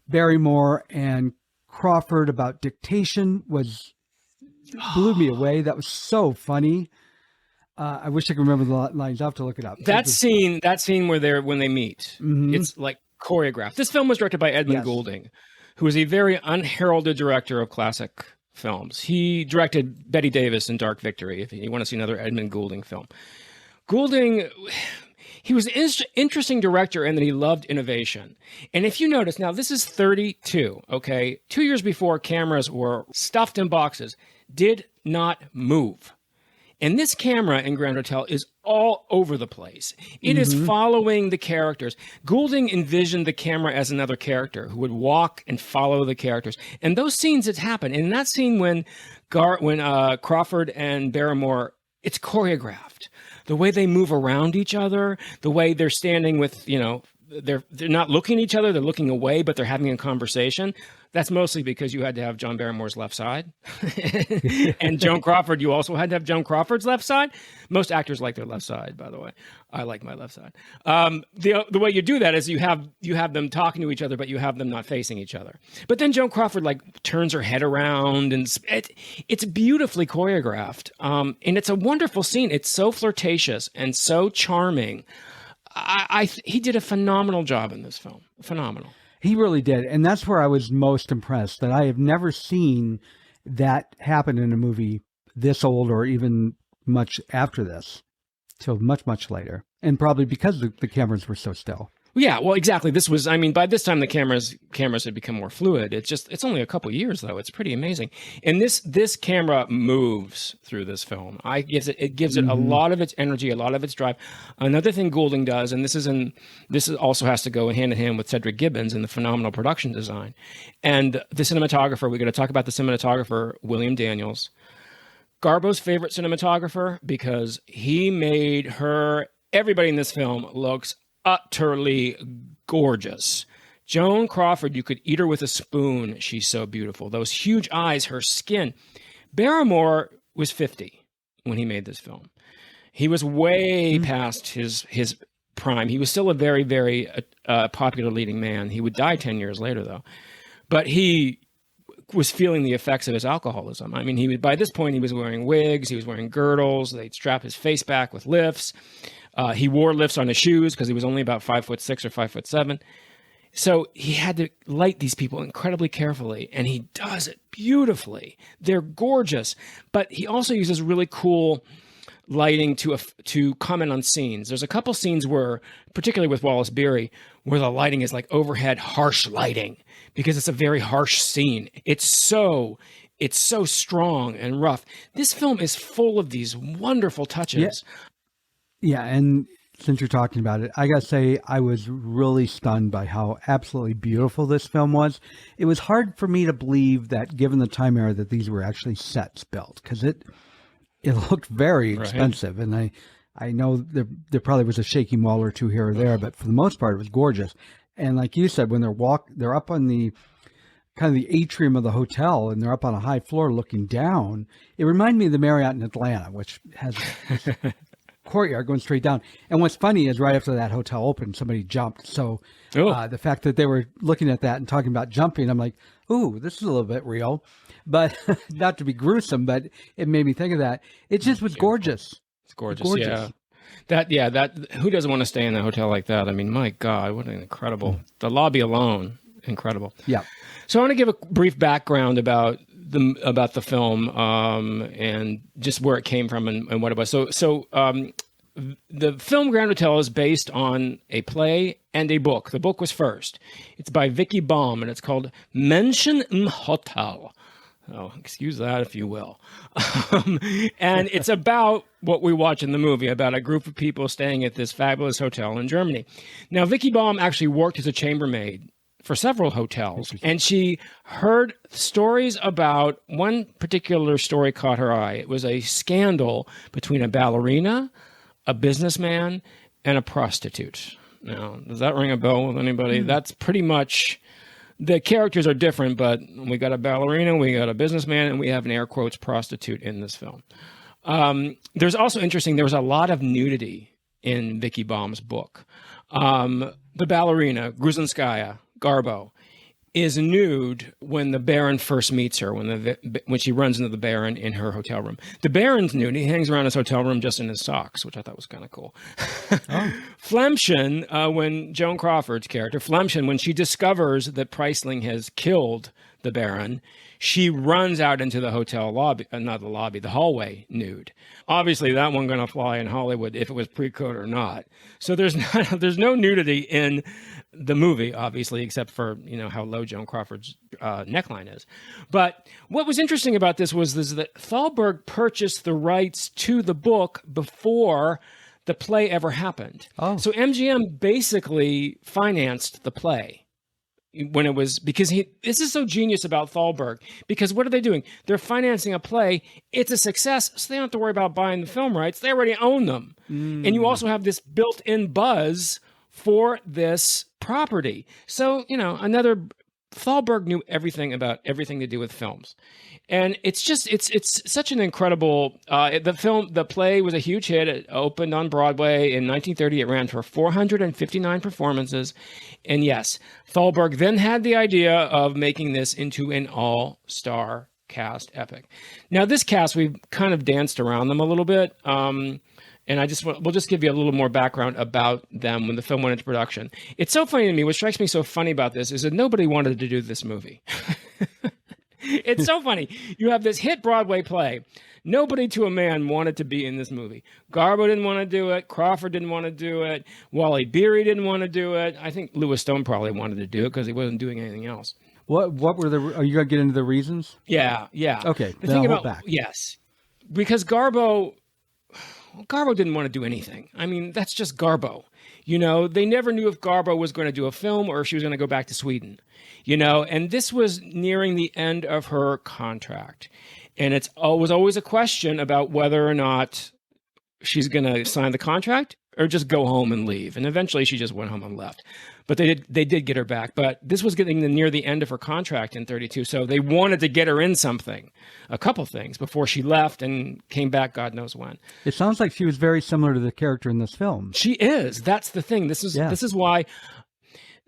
Barrymore and Crawford about dictation blew me away. That was so funny. I wish I could remember the lines. I'll have to look it up. That scene when they meet, it's like choreographed. This film was directed by Edmund Goulding, who is a very unheralded director of classic films. He directed Bette Davis in Dark Victory, if you want to see another Edmund Goulding film. Goulding, he was an interesting director in that he loved innovation. And if you notice, now this is 32, okay? 2 years before, cameras were stuffed in boxes, did not move. And this camera in Grand Hotel is all over the place. It is following the characters. Goulding envisioned the camera as another character who would walk and follow the characters. And those scenes that happen, in that scene when Crawford and Barrymore, it's choreographed. The way they move around each other, the way they're standing with, they're not looking at each other, they're looking away, but they're having a conversation. That's mostly because you had to have John Barrymore's left side. And Joan Crawford, you also had to have Joan Crawford's left side. Most actors like their left side, by the way. I like my left side. The way you do that is you have them talking to each other, but you have them not facing each other. But then Joan Crawford turns her head around, and it's beautifully choreographed. And it's a wonderful scene. It's so flirtatious and so charming. He did a phenomenal job in this film. Phenomenal. He really did. And that's where I was most impressed, that I have never seen that happen in a movie this old or even much after this, till much, much later. And probably because the cameras were so still. Yeah, well, exactly. This was, by this time the cameras had become more fluid. It's only a couple years though. It's pretty amazing. And this camera moves through this film. It gives it a lot of its energy, a lot of its drive. Another thing Goulding does, and this also has to go hand in hand with Cedric Gibbons in the phenomenal production design. And the cinematographer, we're going to talk about the cinematographer, William Daniels. Garbo's favorite cinematographer because he made everybody in this film looks utterly gorgeous. Joan Crawford, you could eat her with a spoon. She's so beautiful. Those huge eyes, her skin. Barrymore was 50 when he made this film. He was way past his prime. He was still a very, very popular leading man. He would die 10 years later, though. But he was feeling the effects of his alcoholism. By this point, he was wearing wigs. He was wearing girdles. They'd strap his face back with lifts. He wore lifts on his shoes because he was only about 5'6" or 5'7". So he had to light these people incredibly carefully, and he does it beautifully. They're gorgeous, but he also uses really cool lighting to comment on scenes. There's a couple scenes where, particularly with Wallace Beery, where the lighting is like overhead harsh lighting because it's a very harsh scene. It's so strong and rough. This film is full of these wonderful touches. Yeah, and since you're talking about it, I gotta say I was really stunned by how absolutely beautiful this film was. It was hard for me to believe that, given the time era, that these were actually sets built, because it looked very expensive. And I know there probably was a shaky wall or two here or there, but for the most part, it was gorgeous. And like you said, when they're up on the kind of the atrium of the hotel, and they're up on a high floor looking down, it reminded me of the Marriott in Atlanta, which has courtyard going straight down. And what's funny is right after that hotel opened, somebody jumped. So the fact that they were looking at that and talking about jumping, I'm like, ooh, this is a little bit real. But not to be gruesome, but it made me think of that. It just was gorgeous. It's gorgeous. Yeah. That who doesn't want to stay in a hotel like that? My God, what an incredible, the lobby alone, incredible. Yeah. So I want to give a brief background about the film and just where it came from and what it was. So the film Grand Hotel is based on a play and a book. The book was first. It's by Vicky Baum, and it's called Menschen im Hotel. Oh, excuse that, if you will. And it's about what we watch in the movie, about a group of people staying at this fabulous hotel in Germany. Now, Vicky Baum actually worked as a chambermaid for several hotels, and she heard stories about one particular story caught her eye. It was a scandal between a ballerina, a businessman, and a prostitute. Now, does that ring a bell with anybody? That's pretty much, the characters are different, but we got a ballerina, we got a businessman, and we have an air quotes prostitute in this film. There's also interesting, there was a lot of nudity in Vicky Baum's book. The ballerina, Gruzinskaya, Garbo, is nude when the Baron first meets her, when she runs into the Baron in her hotel room. The Baron's nude. He hangs around his hotel room just in his socks, which I thought was kind of cool. Oh. Flemschen, when Joan Crawford's character, Flemschen, when she discovers that Preisling has killed the Baron, she runs out into the hotel lobby, not the lobby, the hallway nude. Obviously, that one going to fly in Hollywood if it was pre-code or not. So there's no nudity in the movie, obviously, except for, how low Joan Crawford's neckline is. But what was interesting about this was that Thalberg purchased the rights to the book before the play ever happened. Oh. So MGM basically financed the play. When it was, because this is so genius about Thalberg, because what are they doing? They're financing a play. It's a success, so they don't have to worry about buying the film rights. They already own them. And you also have this built-in buzz for this property. So, Thalberg knew everything about everything to do with films. And it's such an incredible, the play was a huge hit. It opened on Broadway in 1930. It ran for 459 performances. And yes, Thalberg then had the idea of making this into an all-star cast epic. Now, this cast, we've kind of danced around them a little bit. And we'll just give you a little more background about them when the film went into production. It's so funny to me. What strikes me so funny about this is that nobody wanted to do this movie. It's so funny. You have this hit Broadway play. Nobody to a man wanted to be in this movie. Garbo didn't want to do it. Crawford didn't want to do it. Wally Beery didn't want to do it. I think Louis Stone probably wanted to do it because he wasn't doing anything else. What were are you going to get into the reasons? Yeah. Okay. The thing about back. Yes, because Garbo didn't want to do anything. I mean, that's just Garbo. They never knew if Garbo was going to do a film or if she was going to go back to Sweden. And this was nearing the end of her contract. And it was always a question about whether or not she's going to sign the contract or just go home and leave. And eventually she just went home and left. But they did get her back. But this was getting near the end of her contract in 32. So they wanted to get her in something, a couple things, before she left and came back God knows when. It sounds like she was very similar to the character in this film. She is. That's the thing. This is why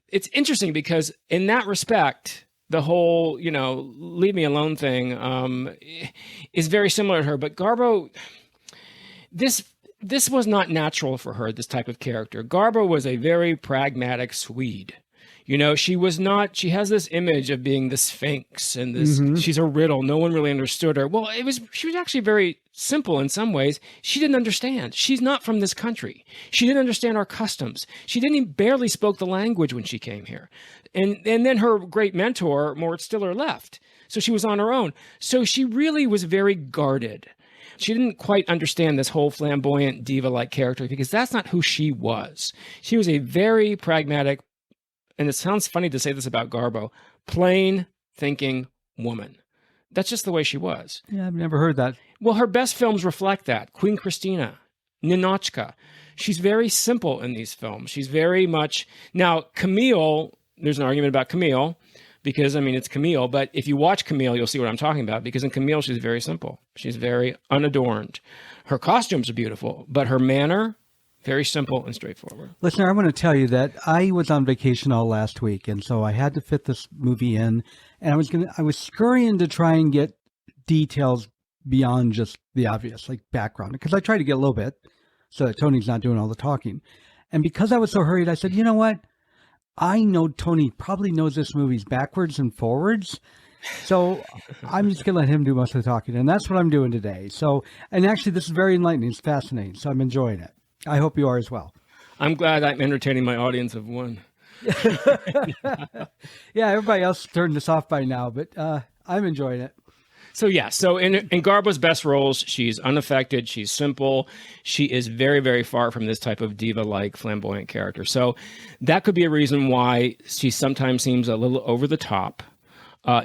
it's interesting, because in that respect, the whole, leave me alone thing is very similar to her. But Garbo, this was not natural for her, this type of character. Garbo was a very pragmatic Swede. She has this image of being the Sphinx and this, she's a riddle. No one really understood her. Well, she was actually very simple in some ways. She didn't understand. She's not from this country. She didn't understand our customs. She barely spoke the language when she came here. And then her great mentor, Mort Stiller, left. So she was on her own. So she really was very guarded. She didn't quite understand this whole flamboyant diva-like character because that's not who she was. She was a very pragmatic, and it sounds funny to say this about Garbo, plain thinking woman. That's just the way she was. Yeah, I've never heard that. Well, her best films reflect that. Queen Christina, Ninotchka. She's very simple in these films. She's very much... Now, Camille, there's an argument about Camille, because, it's Camille, but if you watch Camille, you'll see what I'm talking about, because in Camille, she's very simple. She's very unadorned. Her costumes are beautiful, but her manner, very simple and straightforward. Listener, I want to tell you that I was on vacation all last week, and so I had to fit this movie in, and I was scurrying to try and get details beyond just the obvious, like background, because I tried to get a little bit so that Tony's not doing all the talking. And because I was so hurried, I said, you know what? I know Tony probably knows this movie's backwards and forwards, so I'm just going to let him do most of the talking, and that's what I'm doing today. So, and actually, this is very enlightening. It's fascinating, so I'm enjoying it. I hope you are as well. I'm glad I'm entertaining my audience of one. Yeah, everybody else turned this off by now, but I'm enjoying it. So in Garbo's best roles, she's unaffected, she's simple, she is very, very far from this type of diva-like flamboyant character. So that could be a reason why she sometimes seems a little over the top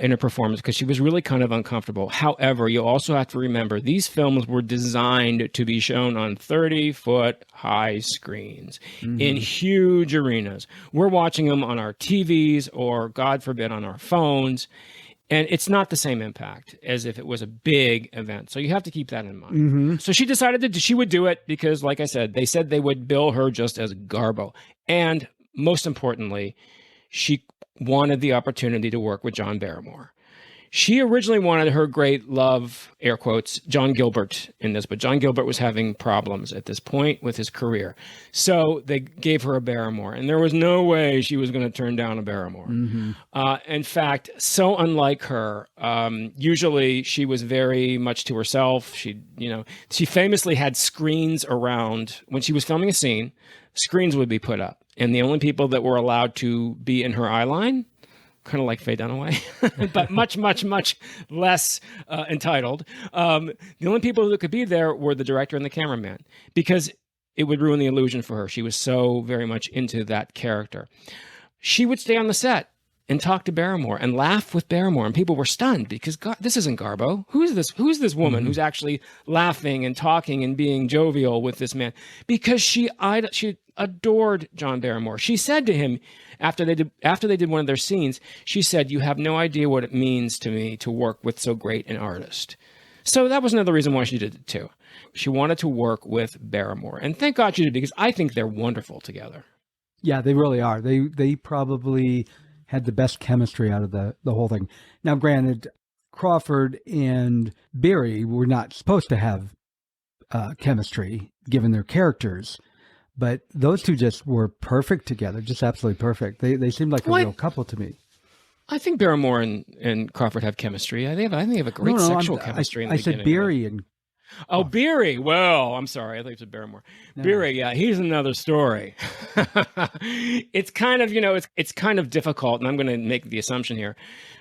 in her performance, because she was really kind of uncomfortable. However, you also have to remember, these films were designed to be shown on 30-foot high screens in huge arenas. We're watching them on our TVs or, God forbid, on our phones. And it's not the same impact as if it was a big event. So you have to keep that in mind. So she decided that she would do it because, like I said, they said they would bill her just as Garbo. And most importantly, she wanted the opportunity to work with John Barrymore. She originally wanted her great love, air quotes, John Gilbert in this, but John Gilbert was having problems at this point with his career. So they gave her a Barrymore, and there was no way she was going to turn down a Barrymore. In fact, so unlike her, usually she was very much to herself. She famously had screens around when she was filming a scene. Screens would be put up, and the only people that were allowed to be in her eye line, kind of like Faye Dunaway, but much, much, much less entitled. The only people that could be there were the director and the cameraman, because it would ruin the illusion for her. She was so very much into that character. She would stay on the set and talk to Barrymore and laugh with Barrymore, and people were stunned because this isn't Garbo. Who's this woman who's actually laughing and talking and being jovial with this man? Because she adored John Barrymore. She said to him after they did one of their scenes, she said, "You have no idea what it means to me to work with so great an artist." So that was another reason why she did it too. She wanted to work with Barrymore, and thank God she did, because I think they're wonderful together. Yeah, they really are. They probably had the best chemistry out of the whole thing. Now, granted, Crawford and Beery were not supposed to have chemistry given their characters, but those two just were perfect together, just absolutely perfect. They seemed like a real couple to me. I think Barrymore and Crawford have chemistry. I think they have a great sexual chemistry in the beginning. I said Beery and... Oh, Beery. Well, I'm sorry. I think it's Barrymore. No. Beery, yeah, he's another story. It's kind of, it's kind of difficult, and I'm going to make the assumption here,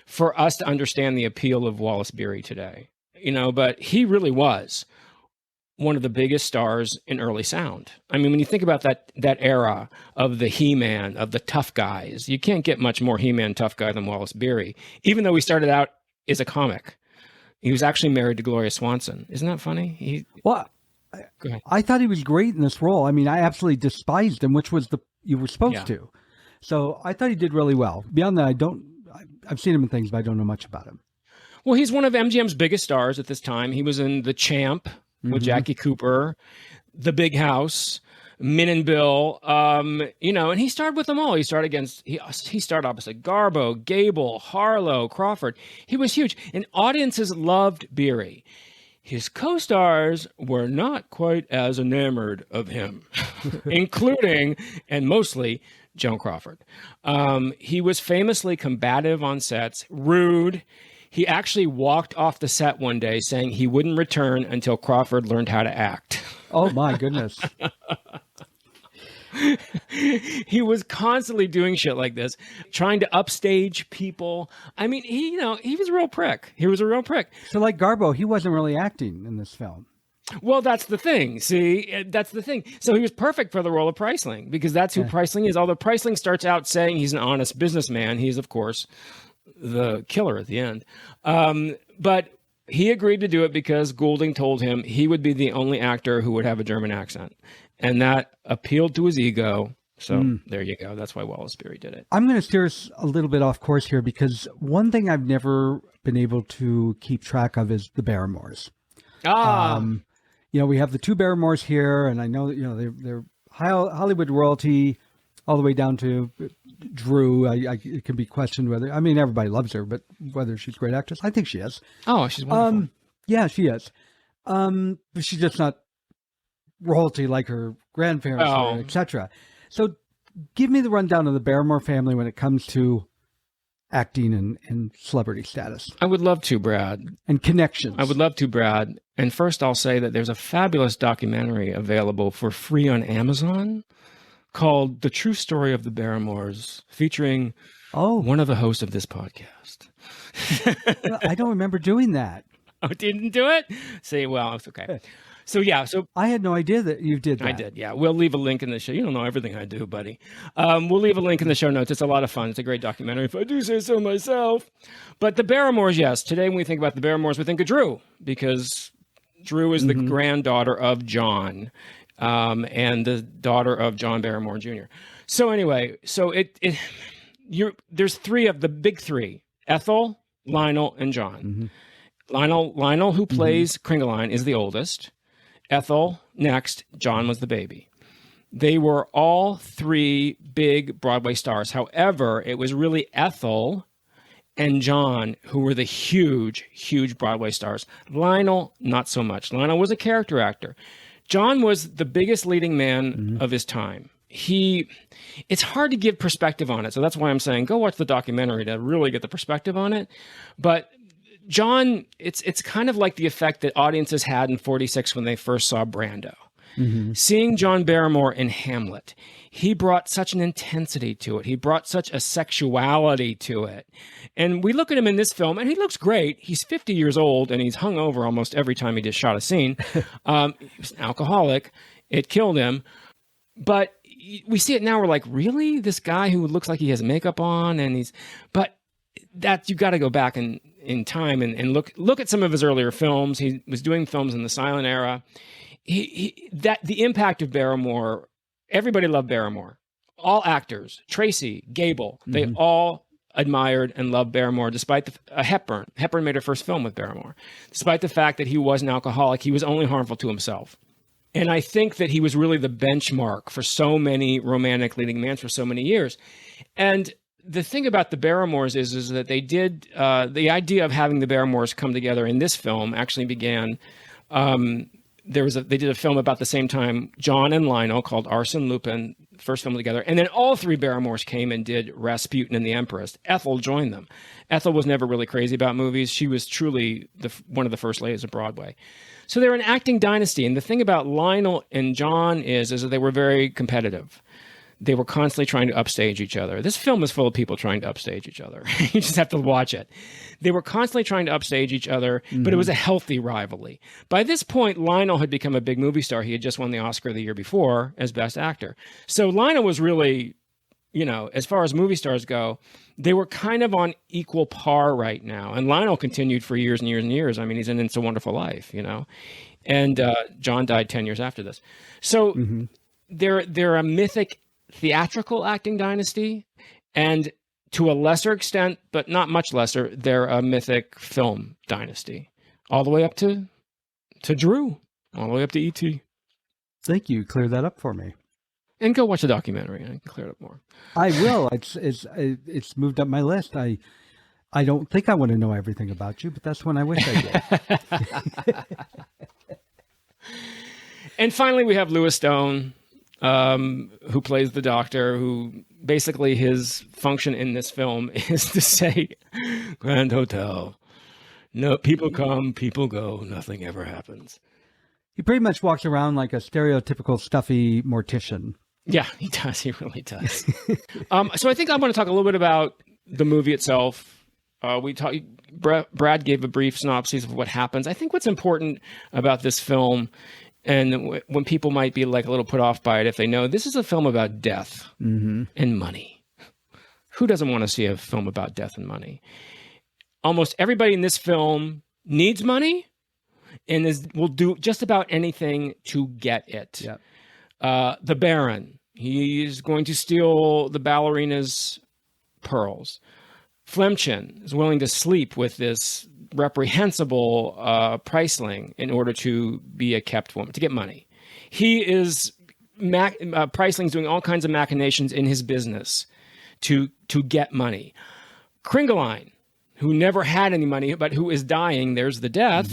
for us to understand the appeal of Wallace Beery today. But he really was one of the biggest stars in early sound. I mean, when you think about that era of the He-Man, of the tough guys, you can't get much more He-Man tough guy than Wallace Beery, even though he started out as a comic. He was actually married to Gloria Swanson. Isn't that funny? I thought he was great in this role. I mean, I absolutely despised him, which was you were supposed to. So I thought he did really well. Beyond that, I've seen him in things, but I don't know much about him. Well, he's one of MGM's biggest stars at this time. He was in The Champ with Jackie Cooper, The Big House, Min and Bill, and he starred with them all. He starred opposite Garbo, Gable, Harlow, Crawford. He was huge, and audiences loved Beery. His co-stars were not quite as enamored of him, including, and mostly, Joan Crawford. He was famously combative on sets, rude. He actually walked off the set one day saying he wouldn't return until Crawford learned how to act. Oh, my goodness. He was constantly doing shit like this, trying to upstage people. I mean, he was a real prick. He was a real prick. So like Garbo, he wasn't really acting in this film. Well, that's the thing. See, that's the thing. So he was perfect for the role of Priceling, because that's who Priceling is. Although Priceling starts out saying he's an honest businessman, he's, of course, the killer at the end. But he agreed to do it because Goulding told him he would be the only actor who would have a German accent. And that appealed to his ego. So there you go. That's why Wallace Beery did it. I'm going to steer us a little bit off course here, because one thing I've never been able to keep track of is the Barrymores. We have the two Barrymores here, and I know that, they're Hollywood royalty all the way down to Drew. It can be questioned whether, everybody loves her, but whether she's a great actress, I think she is. Oh, she's wonderful. Yeah, she is. But she's just not royalty like her grandparents, etc. So give me the rundown of the Barrymore family when it comes to acting and celebrity status. I would love to, Brad. And connections. I would love to, Brad. And first I'll say that there's a fabulous documentary available for free on Amazon called The True Story of the Barrymores, featuring one of the hosts of this podcast. I don't remember doing that. Oh, didn't do it? See, well, it's okay. So I had no idea that you did that. I did, yeah. We'll leave a link in the show. You don't know everything I do, buddy. We'll leave a link in the show notes. It's a lot of fun. It's a great documentary, if I do say so myself. But the Barrymores, yes. Today when we think about the Barrymores, we think of Drew, because Drew is the granddaughter of John, and the daughter of John Barrymore Jr. So anyway, there's three of the big three: Ethel, Lionel, and John. Lionel, who plays Kringeline, is the oldest. Ethel next. John was the baby. They were all three big Broadway stars. However, it was really Ethel and John who were the huge, huge Broadway stars. Lionel, not so much. Lionel was a character actor. John was the biggest leading man of his time. It's hard to give perspective on it. So that's why I'm saying go watch the documentary to really get the perspective on it. But John, it's kind of like the effect that audiences had in 46 when they first saw Brando. Seeing John Barrymore in Hamlet, he brought such an intensity to it. He brought such a sexuality to it. And we look at him in this film, and he looks great. He's 50 years old, and he's hungover almost every time he just shot a scene. He was an alcoholic. It killed him. But we see it now, we're like, really? This guy who looks like he has makeup on, and but that you got to go back in time and look at some of his earlier films. He was doing films in the silent era. The impact of Barrymore, everybody loved Barrymore. All actors, Tracy, Gable, they all admired and loved Barrymore, despite Hepburn. Hepburn made her first film with Barrymore. Despite the fact that he was an alcoholic, he was only harmful to himself. And I think that he was really the benchmark for so many romantic leading men for so many years. And the thing about the Barrymores is that they did, the idea of having the Barrymores come together in this film actually began, they did a film about the same time, John and Lionel, called Arsène Lupin, first film together. And then all three Barrymores came and did Rasputin and the Empress. Ethel joined them. Ethel was never really crazy about movies. She was truly one of the first ladies of Broadway. So they're an acting dynasty. And the thing about Lionel and John is that they were very competitive. They were constantly trying to upstage each other. This film is full of people trying to upstage each other. You just have to watch it. They were constantly trying to upstage each other, but it was a healthy rivalry. By this point, Lionel had become a big movie star. He had just won the Oscar the year before as Best Actor. So Lionel was really, as far as movie stars go, they were kind of on equal par right now. And Lionel continued for years and years and years. I mean, he's in It's a Wonderful Life, And John died 10 years after this. So they're a mythic theatrical acting dynasty, and to a lesser extent, but not much lesser, they're a mythic film dynasty, all the way up to Drew, all the way up to E.T. Thank you. Clear that up for me. And go watch the documentary. I can clear it up more. I will. It's moved up my list. I don't think I want to know everything about you, but that's when I wish I did. And finally, we have Lewis Stone, who plays the doctor, who basically his function in this film is to say, Grand Hotel, no, people come, people go, nothing ever happens. He pretty much walks around like a stereotypical stuffy mortician. Yeah, he does. He really does. So I think I want to talk a little bit about the movie itself. Brad gave a brief synopsis of what happens. I think what's important about this film, and when people might be like a little put off by it, if they know this is a film about death and money. Who doesn't want to see a film about death and money? Almost everybody in this film needs money and will do just about anything to get it. Yep. The Baron, he is going to steal the ballerina's pearls. Flemchen is willing to sleep with this reprehensible Priceling in order to be a kept woman, to get money. He is Priceling's doing all kinds of machinations in his business to get money. Kringeline, who never had any money but who is dying, there's the death,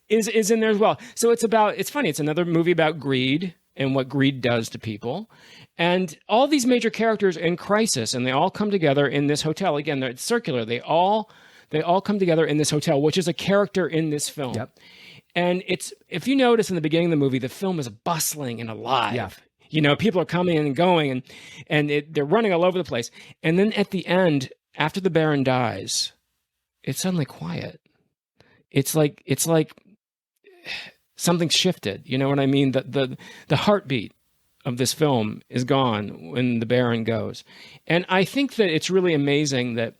is in there as well. So it's funny, it's another movie about greed and what greed does to people. And all these major characters in crisis, and they all come together in this hotel. Again, it's circular. They all come together in this hotel, which is a character in this film. Yep. And if you notice in the beginning of the movie, the film is bustling and alive. Yeah. People are coming and going, and they're running all over the place. And then at the end, after the Baron dies, it's suddenly quiet. It's like something shifted. You know what I mean? The heartbeat of this film is gone when the Baron goes. And I think that it's really amazing that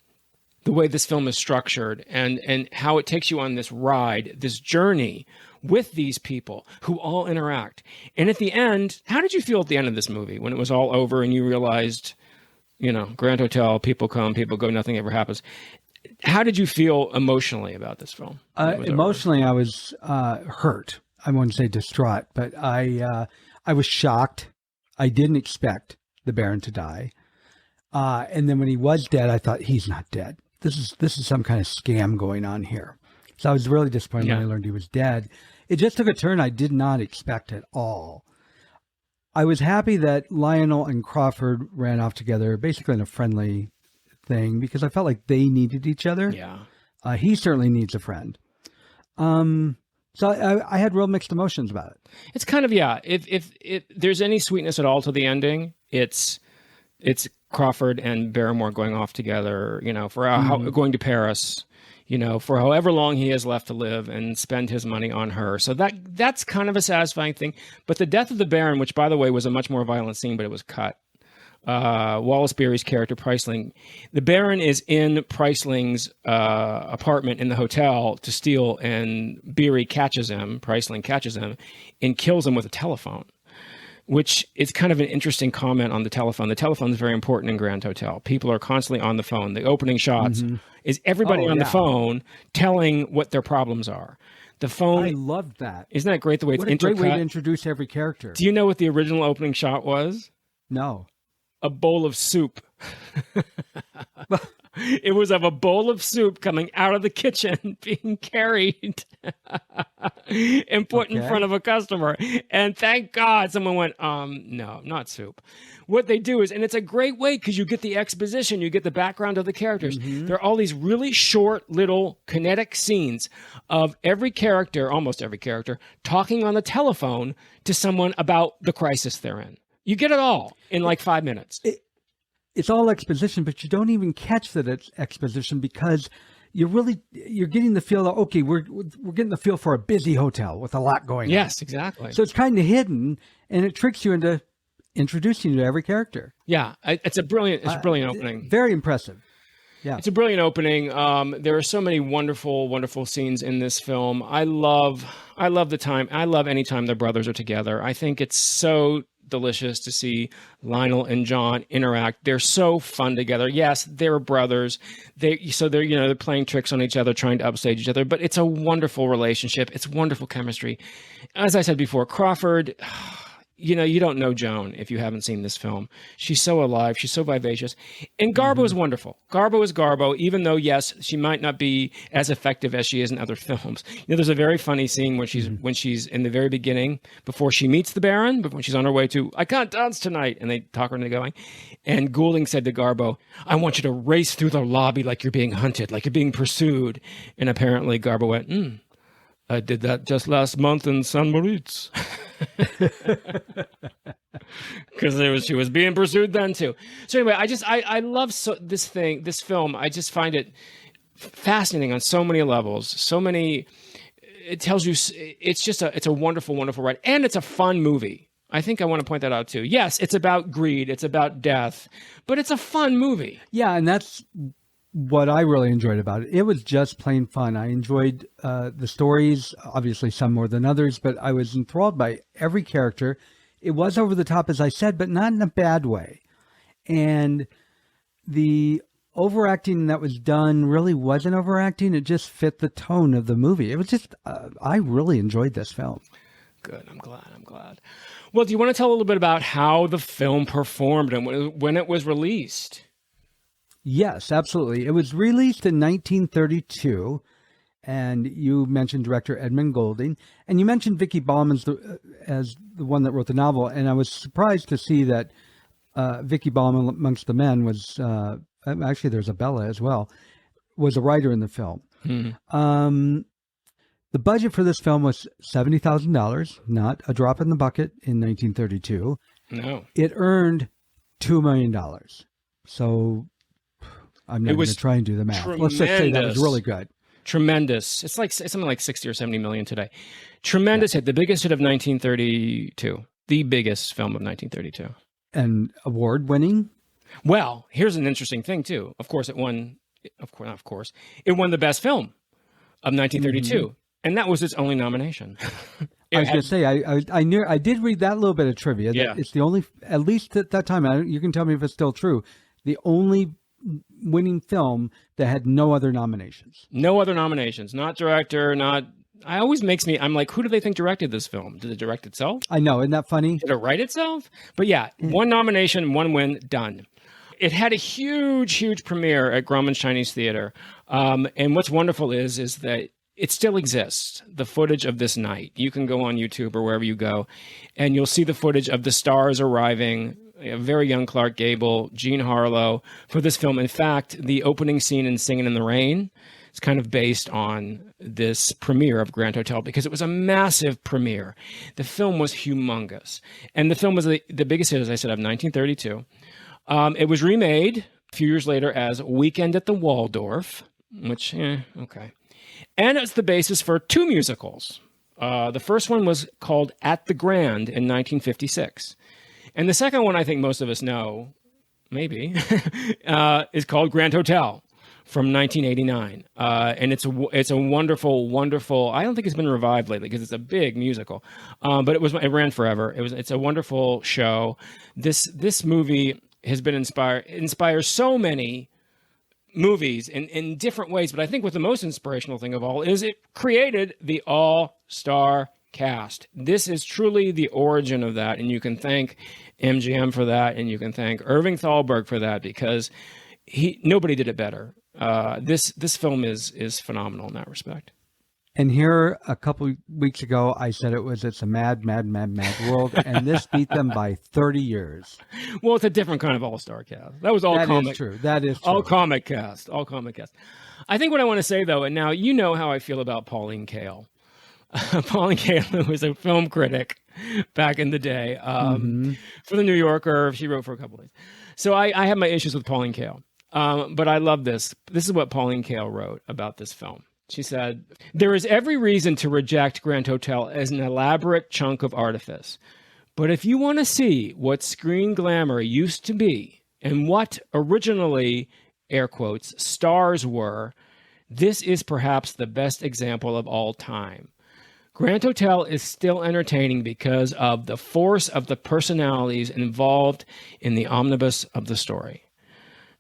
the way this film is structured and how it takes you on this ride, this journey with these people who all interact. And at the end, how did you feel at the end of this movie when it was all over and you realized, Grand Hotel, people come, people go, nothing ever happens? How did you feel emotionally about this film? Emotionally, I was hurt. I won't say distraught, but I was shocked. I didn't expect the Baron to die. And then when he was dead, I thought, he's not dead. This is some kind of scam going on here. So I was really disappointed when I learned he was dead. It just took a turn I did not expect at all. I was happy that Lionel and Crawford ran off together, basically in a friendly thing, because I felt like they needed each other. Yeah. He certainly needs a friend. So I had real mixed emotions about it. It's kind of, yeah. If there's any sweetness at all to the ending, it's Crawford and Barrymore going off together, for going to Paris, for however long he has left to live, and spend his money on her. So that's kind of a satisfying thing. But the death of the Baron, which by the way was a much more violent scene, but it was cut. Wallace Beery's character, Priceling. The Baron is in Priceling's apartment in the hotel to steal, and Beery catches him, Priceling catches him, and kills him with a telephone, which is kind of an interesting comment on the telephone. The telephone is very important in Grand Hotel. People are constantly on the phone. The opening shots is everybody on the phone telling what their problems are. The phone. I loved that. Isn't that great the way it's intercut? What a great way to introduce every character. Do you know what the original opening shot was? No. A bowl of soup. It was of a bowl of soup coming out of the kitchen, being carried and put in front of a customer. And thank God someone went, no, not soup. What they do is, and it's a great way because you get the exposition, you get the background of the characters. There are all these really short, little kinetic scenes of every character, almost every character, talking on the telephone to someone about the crisis they're in. You get it all in like 5 minutes. It's all exposition, but you don't even catch that it's exposition because you're getting the feel of, okay, we're getting the feel for a busy hotel with a lot going on. Yes, exactly. So it's kind of hidden, and it tricks you into introducing you to every character. Yeah, it's a brilliant opening. Very impressive. Yeah, it's a brilliant opening. There are so many wonderful, wonderful scenes in this film. I love the time. I love any time the brothers are together. I think it's so delicious to see Lionel and John interact. They're so fun together. Yes, they're brothers. They're playing tricks on each other, trying to upstage each other, but it's a wonderful relationship. It's wonderful chemistry. As I said before, Crawford, you don't know Joan if you haven't seen this film. She's so alive. She's so vivacious. And Garbo is wonderful. Garbo is Garbo, even though, yes, she might not be as effective as she is in other films. There's a very funny scene when she's in the very beginning, before she meets the Baron, but when she's on her way to, I can't dance tonight, and they talk her into going. And Goulding said to Garbo, I want you to race through the lobby like you're being hunted, like you're being pursued. And apparently Garbo went, I did that just last month in San Moritz. Because she was being pursued then too. So anyway, I love this film. I just find it fascinating on so many levels. So many. It tells you it's a wonderful, wonderful ride, and it's a fun movie. I think I want to point that out too. Yes, it's about greed, it's about death, but it's a fun movie. Yeah, and that's what I really enjoyed about it. It was just plain fun. I enjoyed the stories, obviously some more than others, but I was enthralled by every character. It was over the top, as I said, but not in a bad way. And the overacting that was done really wasn't overacting. It just fit the tone of the movie. It was just, I really enjoyed this film. Good. I'm glad. Well, do you want to tell a little bit about how the film performed and when it was released? Yes, absolutely. It was released in 1932, and you mentioned director Edmund Goulding, and you mentioned Vicki Bauman as the one that wrote the novel, and I was surprised to see that Vicki Bauman, amongst the men, was actually there's a Bella as well, was a writer in the film. The budget for this film was $70,000, not a drop in the bucket in 1932. No. It earned $2 million. So I'm not going to try and do the math. Tremendous. Let's just say that was really good. Tremendous. It's something like 60 or 70 million today. Tremendous hit. The biggest hit of 1932. The biggest film of 1932. And award winning? Well, here's an interesting thing too. Of course, it won. It won the best film of 1932, and that was its only nomination. I was going to say I did read that little bit of trivia. Yeah. It's the only, at least at that time. You can tell me if it's still true. The only winning film that had no other nominations. No other nominations. Not director. Not I always makes me, I'm like, who do they think directed this film? Did it direct itself? I know, isn't that funny? Did it write itself? But yeah, one nomination, one win, done. It had a huge premiere at Grauman's Chinese Theater. And what's wonderful is that it still exists, the footage of this night. You can go on YouTube or wherever you go, and you'll see the footage of the stars arriving, a very young Clark Gable, Jean Harlow, for this film. In fact, the opening scene in Singin' in the Rain is kind of based on this premiere of Grand Hotel because it was a massive premiere. The film was humongous. And the film was the biggest hit, as I said, of 1932. It was remade a few years later as Weekend at the Waldorf, which, okay. And it's the basis for two musicals. The first one was called At the Grand in 1956. And the second one I think most of us know, maybe, is called Grand Hotel from 1989. And it's a wonderful, I don't think it's been revived lately because it's a big musical. But it ran forever. It's a wonderful show. This movie has been inspires so many movies in different ways, but I think what the most inspirational thing of all is it created the all-star cast. This is truly the origin of that, and you can thank MGM for that, and you can thank Irving Thalberg for that, because nobody did it better. This film is phenomenal in that respect. And here a couple weeks ago, I said it's a mad world, and this beat them by 30 years. Well, it's a different kind of all-star cast. That was all comic. That is true. That is true. All comic cast. I think what I want to say, though, and now you know how I feel about Pauline Kael. Pauline Kael was a film critic back in the day for The New Yorker. She wrote for a couple days. So I have my issues with Pauline Kael. But I love this. This is what Pauline Kael wrote about this film. She said, "There is every reason to reject Grand Hotel as an elaborate chunk of artifice. But if you want to see what screen glamour used to be and what originally, air quotes, stars were, this is perhaps the best example of all time. Grand Hotel is still entertaining because of the force of the personalities involved in the omnibus of the story."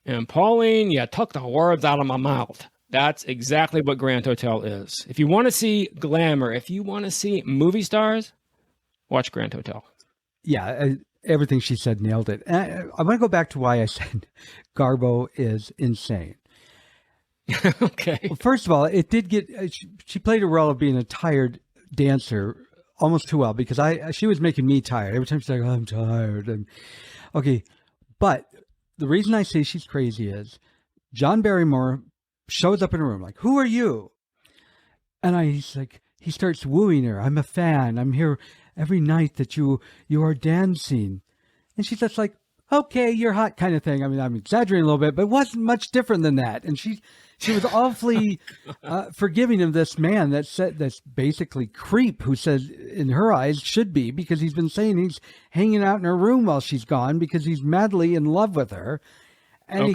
And Pauline, you took the words out of my mouth. That's exactly what Grand Hotel is. If you want to see glamour, if you want to see movie stars, watch Grand Hotel. Yeah, everything she said nailed it. And I want to go back to why I said Garbo is insane. Okay. Well, first of all, it did get. She played a role of being a tired dancer almost too well, because she was making me tired. Every time she's like, "Oh, I'm tired." And okay, but the reason I say she's crazy is John Barrymore shows up in a room like, "Who are you?" And he's like, he starts wooing her. "I'm a fan. I'm here every night that you are dancing." And she's just like, "Okay, you're hot," kind of thing. I mean, I'm exaggerating a little bit, but it wasn't much different than that. And she was awfully forgiving of this man that's basically creep, who says in her eyes should be, because he's been saying he's hanging out in her room while she's gone because he's madly in love with her. And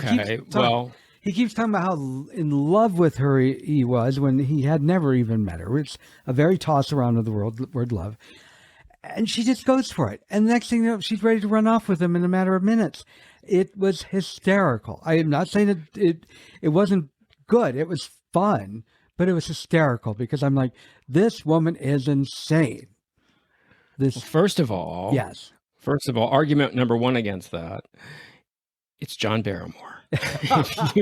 he keeps talking about how in love with her he was when he had never even met her. It's a very toss around of the word love. And she just goes for it. And the next thing you know, she's ready to run off with him in a matter of minutes. It was hysterical. I am not saying it wasn't good. It was fun, but it was hysterical, because I'm like, this woman is insane. First of all, argument number one against that, it's John Barrymore. If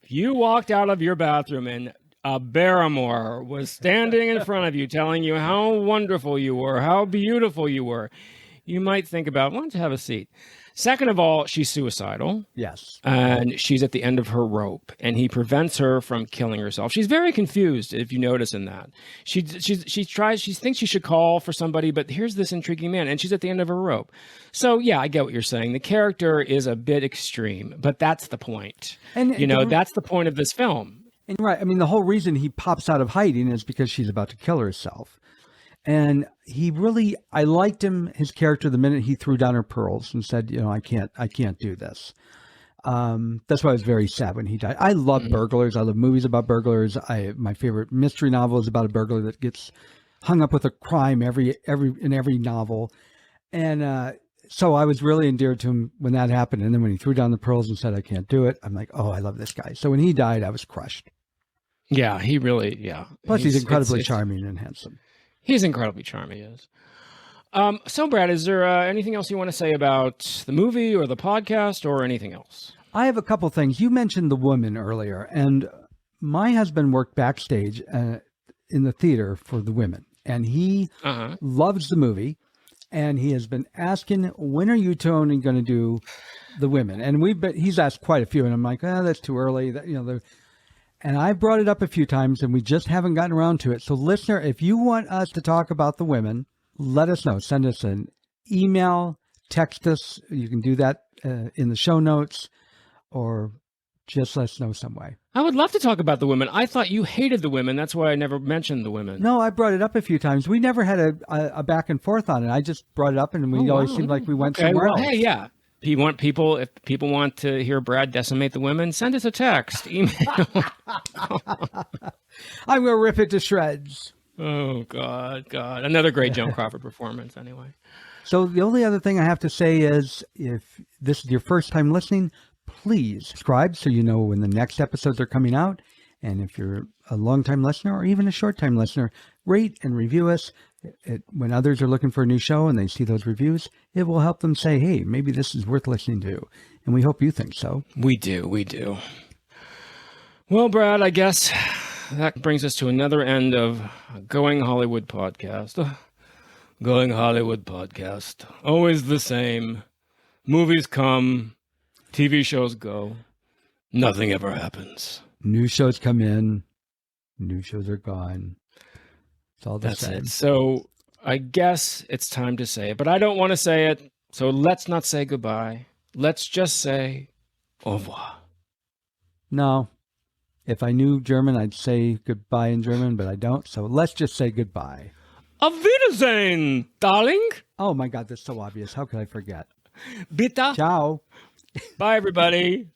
you walked out of your bathroom and Barrymore was standing in front of you telling you how wonderful you were, how beautiful you were, you might think about, why don't you have a seat? Second of all, she's suicidal. Yes. And she's at the end of her rope, and he prevents her from killing herself. She's very confused, if you notice in that. She thinks she should call for somebody, but here's this intriguing man, and she's at the end of her rope. So, yeah, I get what you're saying. The character is a bit extreme, but that's the point. And that's the point of this film. And right. I mean, the whole reason he pops out of hiding is because she's about to kill herself. And I liked his character the minute he threw down her pearls and said, I can't do this. That's why I was very sad when he died. I love burglars. I love movies about burglars. My favorite mystery novel is about a burglar that gets hung up with a crime in every novel. And so I was really endeared to him when that happened. And then when he threw down the pearls and said, "I can't do it," I'm like, oh, I love this guy. So when he died, I was crushed. Yeah, he really, yeah. Plus, he's incredibly it's- charming and handsome. He's incredibly charming, he is. So, Brad, is there anything else you want to say about the movie or the podcast or anything else? I have a couple things. You mentioned The Woman earlier, and my husband worked backstage in the theater for The Women, and he loves the movie, and he has been asking, when are you, Tony, going to do The Women? And he's asked quite a few, and I'm like, that's too early. And I brought it up a few times, and we just haven't gotten around to it. So, listener, if you want us to talk about The Women, let us know. Send us an email, text us. You can do that in the show notes, or just let us know some way. I would love to talk about The Women. I thought you hated The Women. That's why I never mentioned The Women. No, I brought it up a few times. We never had a back and forth on it. I just brought it up, and we always seemed like we went somewhere else. Hey, yeah. If people want to hear Brad decimate the women, send us a text, email. I'm going to rip it to shreds. Oh, God. Another great Joan Crawford performance, anyway. So the only other thing I have to say is, if this is your first time listening, please subscribe so you know when the next episodes are coming out. And if you're a long-time listener or even a short-time listener, rate and review us. When others are looking for a new show and they see those reviews, it will help them say, hey, maybe this is worth listening to. And we hope you think so. We do. Well, Brad, I guess that brings us to another end of Going Hollywood Podcast. Going Hollywood Podcast. Always the same. Movies come, TV shows go. Nothing ever happens. New shows come in, new shows are gone. It's all the same. That's it. So I guess it's time to say it, but I don't want to say it. So let's not say goodbye. Let's just say au revoir. No. If I knew German, I'd say goodbye in German, but I don't. So let's just say goodbye. Auf Wiedersehen, darling. Oh my God, that's so obvious. How could I forget? Bitte. Ciao. Bye, everybody.